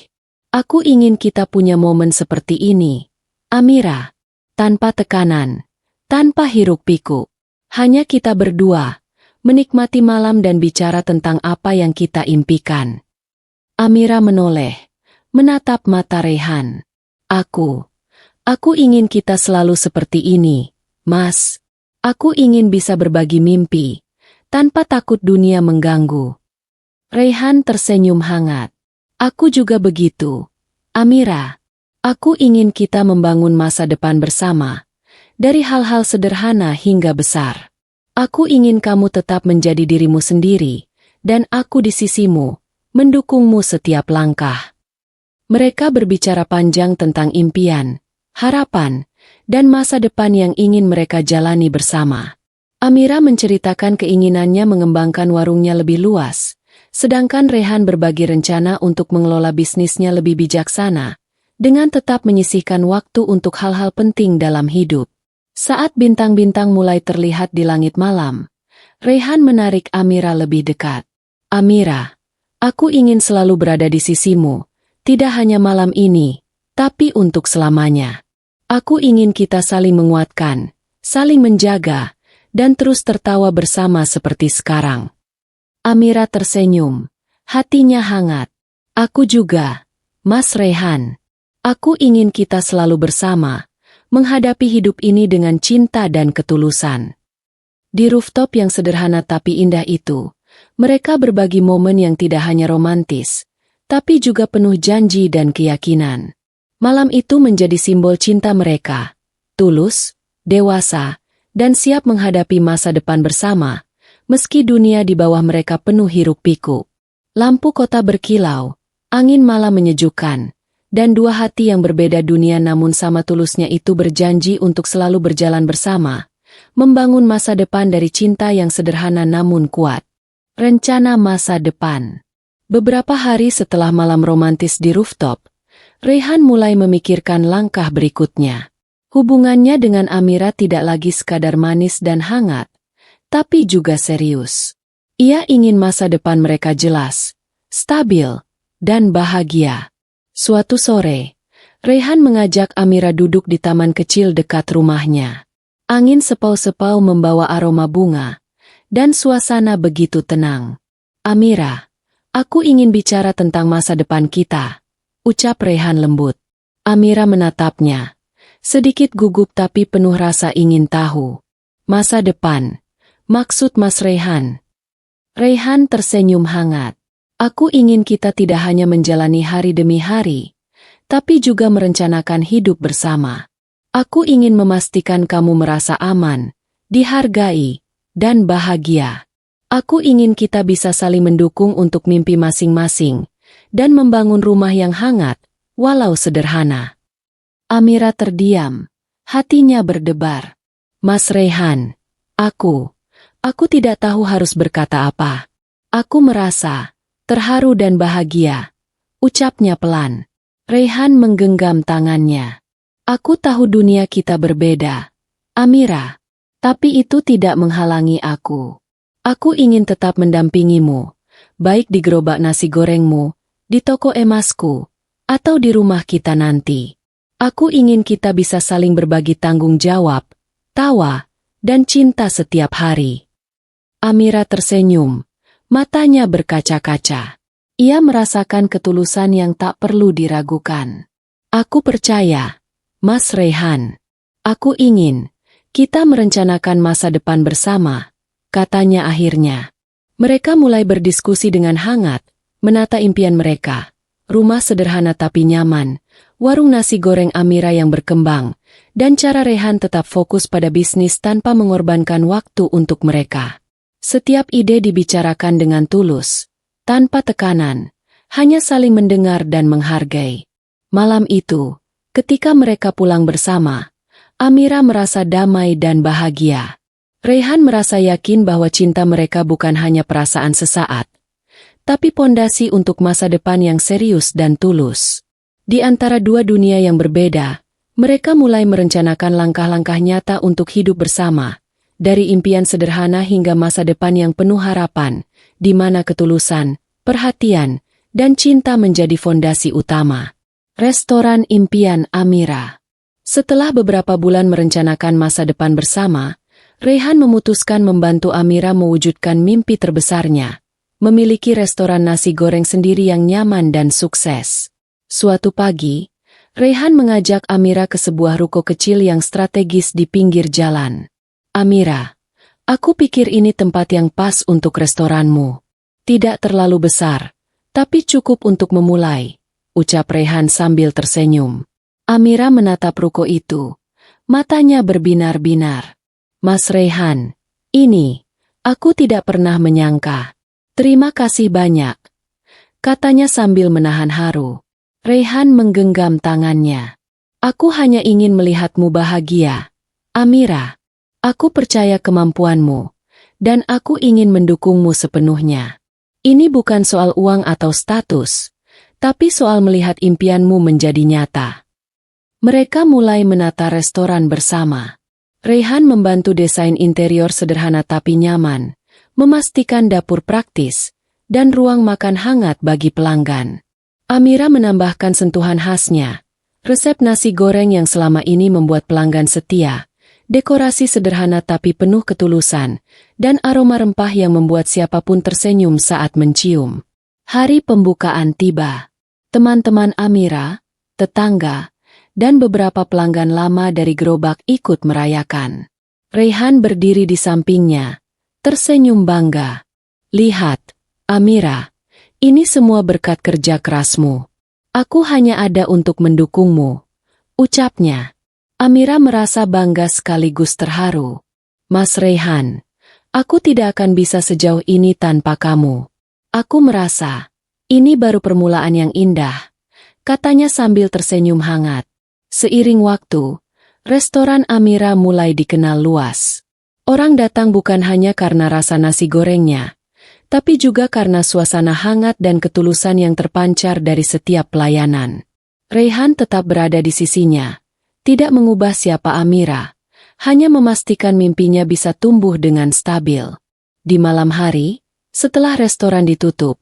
Aku ingin kita punya momen seperti ini, Amira. Tanpa tekanan, tanpa hiruk-pikuk. Hanya kita berdua, menikmati malam dan bicara tentang apa yang kita impikan. Amira menoleh, menatap mata Raihan. Aku ingin kita selalu seperti ini, Mas. Aku ingin bisa berbagi mimpi, tanpa takut dunia mengganggu. Raihan tersenyum hangat. Aku juga begitu, Amira. Aku ingin kita membangun masa depan bersama, dari hal-hal sederhana hingga besar. Aku ingin kamu tetap menjadi dirimu sendiri, dan aku di sisimu, mendukungmu setiap langkah. Mereka berbicara panjang tentang impian, harapan, dan masa depan yang ingin mereka jalani bersama. Amira menceritakan keinginannya mengembangkan warungnya lebih luas, sedangkan Raihan berbagi rencana untuk mengelola bisnisnya lebih bijaksana, dengan tetap menyisihkan waktu untuk hal-hal penting dalam hidup. Saat bintang-bintang mulai terlihat di langit malam, Raihan menarik Amira lebih dekat. Amira, aku ingin selalu berada di sisimu, tidak hanya malam ini, tapi untuk selamanya. Aku ingin kita saling menguatkan, saling menjaga, dan terus tertawa bersama seperti sekarang. Amira tersenyum, hatinya hangat. Aku juga, Mas Raihan. Aku ingin kita selalu bersama, menghadapi hidup ini dengan cinta dan ketulusan. Di rooftop yang sederhana tapi indah itu, mereka berbagi momen yang tidak hanya romantis, tapi juga penuh janji dan keyakinan. Malam itu menjadi simbol cinta mereka, tulus, dewasa, dan siap menghadapi masa depan bersama, meski dunia di bawah mereka penuh hiruk-pikuk. Lampu kota berkilau, angin malam menyejukkan, dan dua hati yang berbeda dunia namun sama tulusnya itu berjanji untuk selalu berjalan bersama, membangun masa depan dari cinta yang sederhana namun kuat. Rencana masa depan. Beberapa hari setelah malam romantis di rooftop, Raihan mulai memikirkan langkah berikutnya. Hubungannya dengan Amira tidak lagi sekadar manis dan hangat, tapi juga serius. Ia ingin masa depan mereka jelas, stabil, dan bahagia. Suatu sore, Raihan mengajak Amira duduk di taman kecil dekat rumahnya. Angin sepau-sepau membawa aroma bunga, dan suasana begitu tenang. Amira, aku ingin bicara tentang masa depan kita, ucap Raihan lembut. Amira menatapnya, sedikit gugup tapi penuh rasa ingin tahu. Masa depan, maksud Mas Raihan? Raihan tersenyum hangat. Aku ingin kita tidak hanya menjalani hari demi hari, tapi juga merencanakan hidup bersama. Aku ingin memastikan kamu merasa aman, dihargai, dan bahagia. Aku ingin kita bisa saling mendukung untuk mimpi masing-masing, dan membangun rumah yang hangat, walau sederhana. Amira terdiam, hatinya berdebar. Mas Raihan, aku tidak tahu harus berkata apa. Aku merasa terharu dan bahagia, ucapnya pelan. Raihan menggenggam tangannya. Aku tahu dunia kita berbeda, Amira, tapi itu tidak menghalangi aku. Aku ingin tetap mendampingimu, baik di gerobak nasi gorengmu, di toko emasku, atau di rumah kita nanti. Aku ingin kita bisa saling berbagi tanggung jawab, tawa, dan cinta setiap hari." Amira tersenyum, matanya berkaca-kaca. Ia merasakan ketulusan yang tak perlu diragukan. "Aku percaya, Mas Raihan. Aku ingin kita merencanakan masa depan bersama," katanya akhirnya. Mereka mulai berdiskusi dengan hangat, menata impian mereka. Rumah sederhana tapi nyaman, warung nasi goreng Amira yang berkembang, dan cara Raihan tetap fokus pada bisnis tanpa mengorbankan waktu untuk mereka. Setiap ide dibicarakan dengan tulus, tanpa tekanan, hanya saling mendengar dan menghargai. Malam itu, ketika mereka pulang bersama, Amira merasa damai dan bahagia. Raihan merasa yakin bahwa cinta mereka bukan hanya perasaan sesaat, tapi pondasi untuk masa depan yang serius dan tulus. Di antara dua dunia yang berbeda, mereka mulai merencanakan langkah-langkah nyata untuk hidup bersama, dari impian sederhana hingga masa depan yang penuh harapan, di mana ketulusan, perhatian, dan cinta menjadi fondasi utama. Restoran Impian Amira. Setelah beberapa bulan merencanakan masa depan bersama, Raihan memutuskan membantu Amira mewujudkan mimpi terbesarnya, memiliki restoran nasi goreng sendiri yang nyaman dan sukses. Suatu pagi, Raihan mengajak Amira ke sebuah ruko kecil yang strategis di pinggir jalan. "Amira, aku pikir ini tempat yang pas untuk restoranmu. Tidak terlalu besar, tapi cukup untuk memulai," ucap Raihan sambil tersenyum. Amira menatap ruko itu, matanya berbinar-binar. "Mas Raihan, aku tidak pernah menyangka. Terima kasih banyak," katanya sambil menahan haru. Raihan menggenggam tangannya. "Aku hanya ingin melihatmu bahagia, Amira. Aku percaya kemampuanmu, dan aku ingin mendukungmu sepenuhnya. Ini bukan soal uang atau status, tapi soal melihat impianmu menjadi nyata." Mereka mulai menata restoran bersama. Raihan membantu desain interior sederhana tapi nyaman, memastikan dapur praktis, dan ruang makan hangat bagi pelanggan. Amira menambahkan sentuhan khasnya, resep nasi goreng yang selama ini membuat pelanggan setia, dekorasi sederhana tapi penuh ketulusan, dan aroma rempah yang membuat siapapun tersenyum saat mencium. Hari pembukaan tiba. Teman-teman Amira, tetangga, dan beberapa pelanggan lama dari gerobak ikut merayakan. Raihan berdiri di sampingnya, tersenyum bangga. "Lihat, Amira, ini semua berkat kerja kerasmu. Aku hanya ada untuk mendukungmu," ucapnya. Amira merasa bangga sekaligus terharu. "Mas Raihan, aku tidak akan bisa sejauh ini tanpa kamu. Aku merasa ini baru permulaan yang indah," katanya sambil tersenyum hangat. Seiring waktu, restoran Amira mulai dikenal luas. Orang datang bukan hanya karena rasa nasi gorengnya, tapi juga karena suasana hangat dan ketulusan yang terpancar dari setiap pelayanan. Raihan tetap berada di sisinya, tidak mengubah siapa Amira, hanya memastikan mimpinya bisa tumbuh dengan stabil. Di malam hari, setelah restoran ditutup,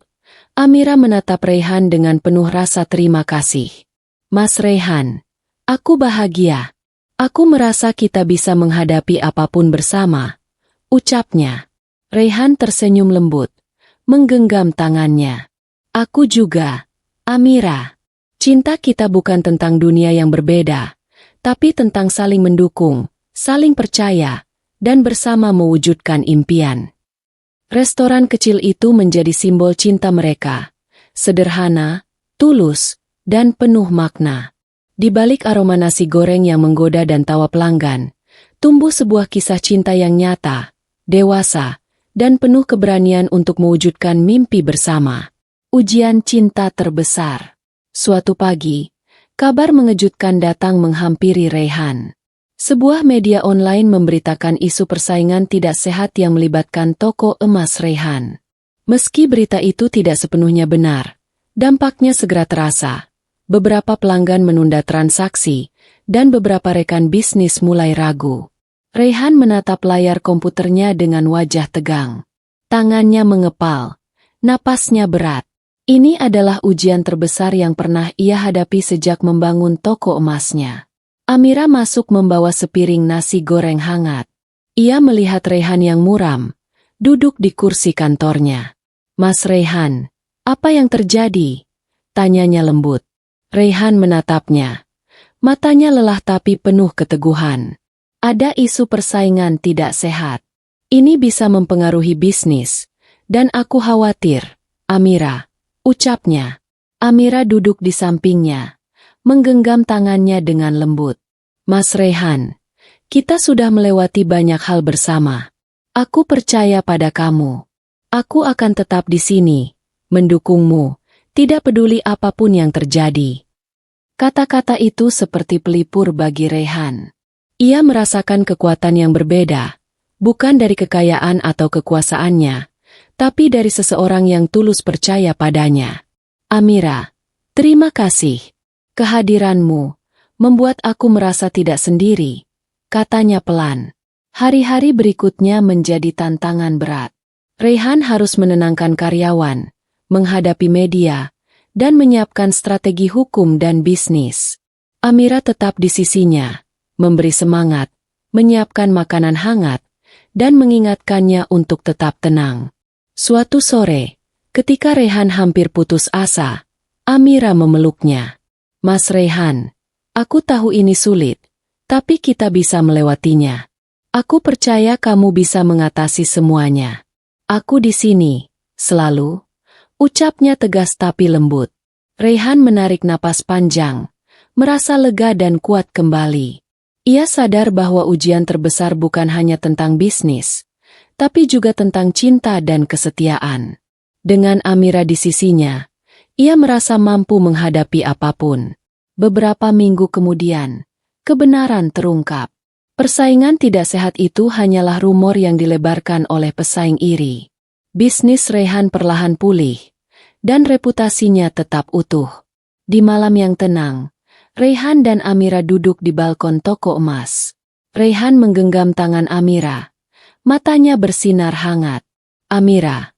Amira menatap Raihan dengan penuh rasa terima kasih. "Mas Raihan, aku bahagia. Aku merasa kita bisa menghadapi apapun bersama," ucapnya. Raihan tersenyum lembut, menggenggam tangannya. "Aku juga, Amira. Cinta kita bukan tentang dunia yang berbeda, tapi tentang saling mendukung, saling percaya, dan bersama mewujudkan impian." Restoran kecil itu menjadi simbol cinta mereka. Sederhana, tulus, dan penuh makna. Di balik aroma nasi goreng yang menggoda dan tawa pelanggan, tumbuh sebuah kisah cinta yang nyata, dewasa, dan penuh keberanian untuk mewujudkan mimpi bersama. Ujian cinta terbesar. Suatu pagi, kabar mengejutkan datang menghampiri Raihan. Sebuah media online memberitakan isu persaingan tidak sehat yang melibatkan toko emas Raihan. Meski berita itu tidak sepenuhnya benar, dampaknya segera terasa. Beberapa pelanggan menunda transaksi, dan beberapa rekan bisnis mulai ragu. Raihan menatap layar komputernya dengan wajah tegang. Tangannya mengepal, Napasnya berat. Ini adalah ujian terbesar yang pernah ia hadapi sejak membangun toko emasnya. Amira masuk membawa sepiring nasi goreng hangat. Ia melihat Raihan yang muram, duduk di kursi kantornya. "Mas Raihan, apa yang terjadi?" tanyanya lembut. Raihan menatapnya. Matanya lelah tapi penuh keteguhan. "Ada isu persaingan tidak sehat. Ini bisa mempengaruhi bisnis, dan aku khawatir, Amira," ucapnya. Amira duduk di sampingnya, menggenggam tangannya dengan lembut. "Mas Raihan, kita sudah melewati banyak hal bersama. Aku percaya pada kamu. Aku akan tetap di sini, mendukungmu, tidak peduli apapun yang terjadi." Kata-kata itu seperti pelipur bagi Raihan. Ia merasakan kekuatan yang berbeda, bukan dari kekayaan atau kekuasaannya, tapi dari seseorang yang tulus percaya padanya. "Amira, terima kasih. Kehadiranmu membuat aku merasa tidak sendiri," katanya pelan. Hari-hari berikutnya menjadi tantangan berat. Raihan harus menenangkan karyawan, menghadapi media, dan menyiapkan strategi hukum dan bisnis. Amira tetap di sisinya, memberi semangat, menyiapkan makanan hangat, dan mengingatkannya untuk tetap tenang. Suatu sore, ketika Raihan hampir putus asa, Amira memeluknya. "Mas Raihan, aku tahu ini sulit, tapi kita bisa melewatinya. Aku percaya kamu bisa mengatasi semuanya. Aku di sini, selalu," ucapnya tegas tapi lembut. Raihan menarik napas panjang, merasa lega dan kuat kembali. Ia sadar bahwa ujian terbesar bukan hanya tentang bisnis, tapi juga tentang cinta dan kesetiaan. Dengan Amira di sisinya, ia merasa mampu menghadapi apapun. Beberapa minggu kemudian, kebenaran terungkap. Persaingan tidak sehat itu hanyalah rumor yang dilebarkan oleh pesaing iri. Bisnis Raihan perlahan pulih, dan reputasinya tetap utuh. Di malam yang tenang, Raihan dan Amira duduk di balkon toko emas. Raihan menggenggam tangan Amira. Matanya bersinar hangat. "Amira,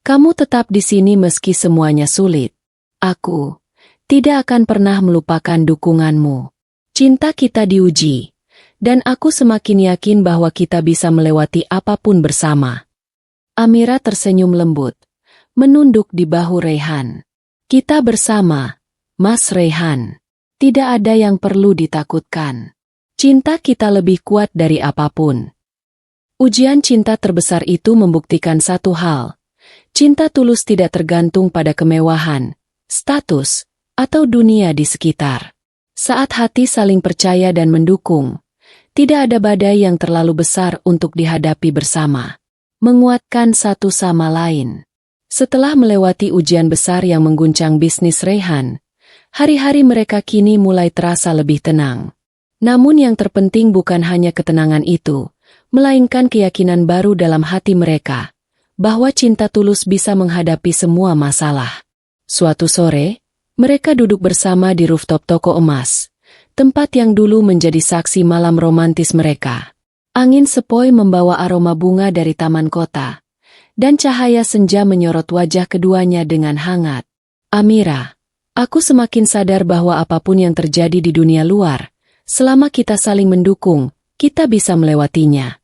kamu tetap di sini meski semuanya sulit. Aku tidak akan pernah melupakan dukunganmu. Cinta kita diuji, dan aku semakin yakin bahwa kita bisa melewati apapun bersama." Amira tersenyum lembut, menunduk di bahu Raihan. "Kita bersama, Mas Raihan. Tidak ada yang perlu ditakutkan. Cinta kita lebih kuat dari apapun." Ujian cinta terbesar itu membuktikan satu hal. Cinta tulus tidak tergantung pada kemewahan, status, atau dunia di sekitar. Saat hati saling percaya dan mendukung, tidak ada badai yang terlalu besar untuk dihadapi bersama. Menguatkan satu sama lain. Setelah melewati ujian besar yang mengguncang bisnis Raihan, hari-hari mereka kini mulai terasa lebih tenang. Namun yang terpenting bukan hanya ketenangan itu, melainkan keyakinan baru dalam hati mereka, bahwa cinta tulus bisa menghadapi semua masalah. Suatu sore, mereka duduk bersama di rooftop toko emas, tempat yang dulu menjadi saksi malam romantis mereka. Angin sepoi membawa aroma bunga dari taman kota, dan cahaya senja menyorot wajah keduanya dengan hangat. "Amira, aku semakin sadar bahwa apapun yang terjadi di dunia luar, selama kita saling mendukung, kita bisa melewatinya,"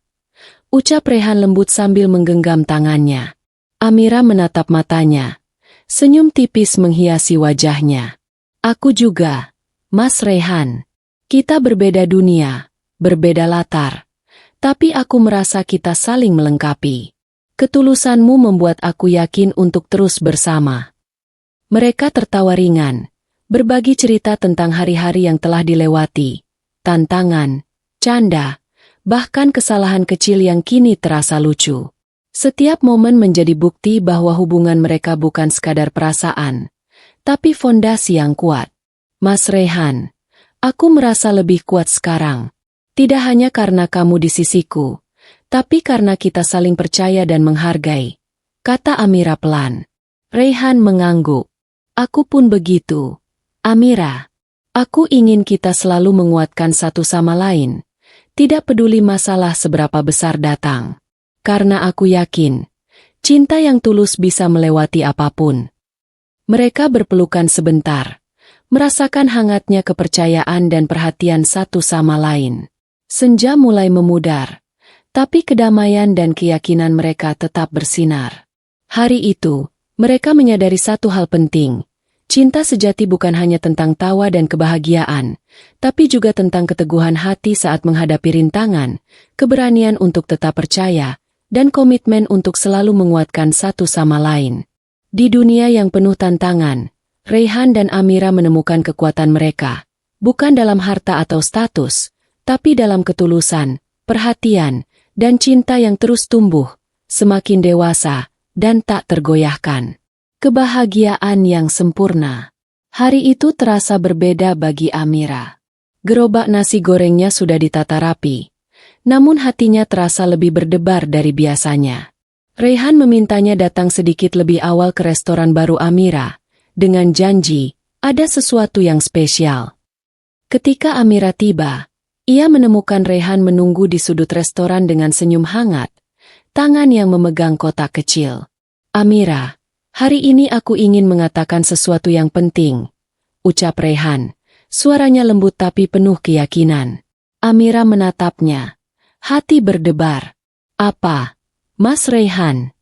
ucap Raihan lembut sambil menggenggam tangannya. Amira menatap matanya. Senyum tipis menghiasi wajahnya. "Aku juga, Mas Raihan. Kita berbeda dunia, berbeda latar. Tapi aku merasa kita saling melengkapi. Ketulusanmu membuat aku yakin untuk terus bersama." Mereka tertawa ringan, berbagi cerita tentang hari-hari yang telah dilewati, tantangan, canda, bahkan kesalahan kecil yang kini terasa lucu. Setiap momen menjadi bukti bahwa hubungan mereka bukan sekadar perasaan, tapi fondasi yang kuat. "Mas Raihan, aku merasa lebih kuat sekarang. Tidak hanya karena kamu di sisiku, tapi karena kita saling percaya dan menghargai," kata Amira pelan. Raihan mengangguk. "Aku pun begitu, Amira. Aku ingin kita selalu menguatkan satu sama lain, tidak peduli masalah seberapa besar datang. Karena aku yakin, Cinta yang tulus bisa melewati apapun. Mereka berpelukan sebentar, merasakan hangatnya kepercayaan dan perhatian satu sama lain. Senja mulai memudar, tapi kedamaian dan keyakinan mereka tetap bersinar. Hari itu, mereka menyadari satu hal penting. Cinta sejati bukan hanya tentang tawa dan kebahagiaan, tapi juga tentang keteguhan hati saat menghadapi rintangan, keberanian untuk tetap percaya, dan komitmen untuk selalu menguatkan satu sama lain. Di dunia yang penuh tantangan, Raihan dan Amira menemukan kekuatan mereka, bukan dalam harta atau status, tapi dalam ketulusan, perhatian, dan cinta yang terus tumbuh, semakin dewasa, dan tak tergoyahkan. Kebahagiaan yang sempurna. Hari itu terasa berbeda bagi Amira. Gerobak nasi gorengnya sudah ditata rapi, namun hatinya terasa lebih berdebar dari biasanya. Raihan memintanya datang sedikit lebih awal ke restoran baru Amira, dengan janji, ada sesuatu yang spesial. Ketika Amira tiba, ia menemukan Raihan menunggu di sudut restoran dengan senyum hangat, tangan yang memegang kotak kecil. "Amira, hari ini aku ingin mengatakan sesuatu yang penting," ucap Raihan, suaranya lembut tapi penuh keyakinan. Amira menatapnya. Hati berdebar. "Apa, Mas Raihan?"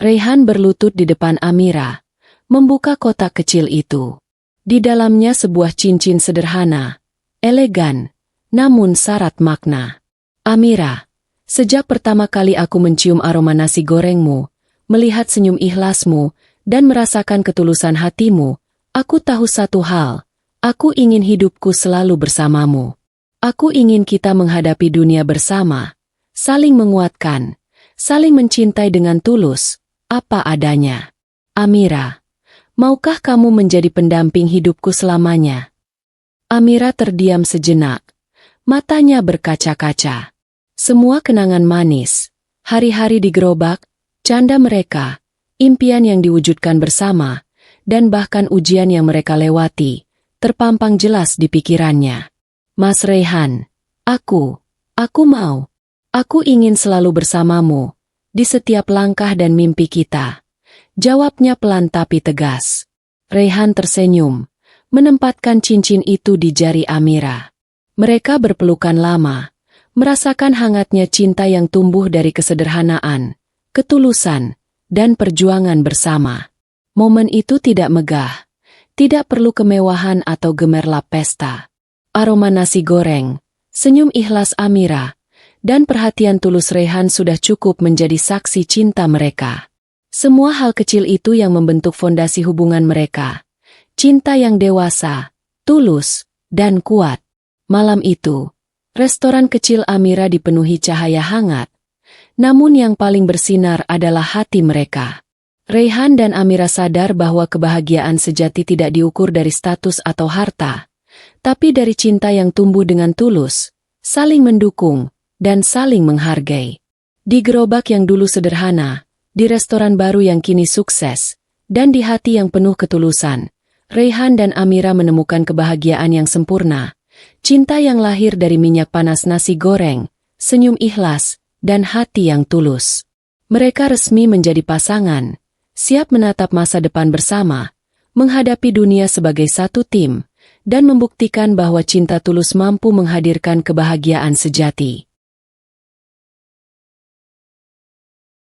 Raihan berlutut di depan Amira, membuka kotak kecil itu. Di dalamnya sebuah cincin sederhana, elegan, namun syarat makna. "Amira, sejak pertama kali aku mencium aroma nasi gorengmu, melihat senyum ikhlasmu, dan merasakan ketulusan hatimu, aku tahu satu hal, aku ingin hidupku selalu bersamamu. Aku ingin kita menghadapi dunia bersama, saling menguatkan, saling mencintai dengan tulus, apa adanya. Amira, maukah kamu menjadi pendamping hidupku selamanya?" Amira terdiam sejenak, matanya berkaca-kaca. Semua kenangan manis, hari-hari di gerobak, canda mereka, impian yang diwujudkan bersama, dan bahkan ujian yang mereka lewati, terpampang jelas di pikirannya. "Mas Raihan, aku mau. Aku ingin selalu bersamamu, di setiap langkah dan mimpi kita," jawabnya pelan tapi tegas. Raihan tersenyum, menempatkan cincin itu di jari Amira. Mereka berpelukan lama, merasakan hangatnya cinta yang tumbuh dari kesederhanaan, ketulusan, dan perjuangan bersama. Momen itu tidak megah, tidak perlu kemewahan atau gemerlap pesta. Aroma nasi goreng, senyum ikhlas Amira, dan perhatian tulus Raihan sudah cukup menjadi saksi cinta mereka. Semua hal kecil itu yang membentuk fondasi hubungan mereka. Cinta yang dewasa, tulus, dan kuat. Malam itu, restoran kecil Amira dipenuhi cahaya hangat, namun yang paling bersinar adalah hati mereka. Raihan dan Amira sadar bahwa kebahagiaan sejati tidak diukur dari status atau harta, tapi dari cinta yang tumbuh dengan tulus, saling mendukung, dan saling menghargai. Di gerobak yang dulu sederhana, di restoran baru yang kini sukses, dan di hati yang penuh ketulusan, Raihan dan Amira menemukan kebahagiaan yang sempurna, cinta yang lahir dari minyak panas nasi goreng, senyum ikhlas, dan hati yang tulus. Mereka resmi menjadi pasangan, siap menatap masa depan bersama, menghadapi dunia sebagai satu tim, dan membuktikan bahwa cinta tulus mampu menghadirkan kebahagiaan sejati.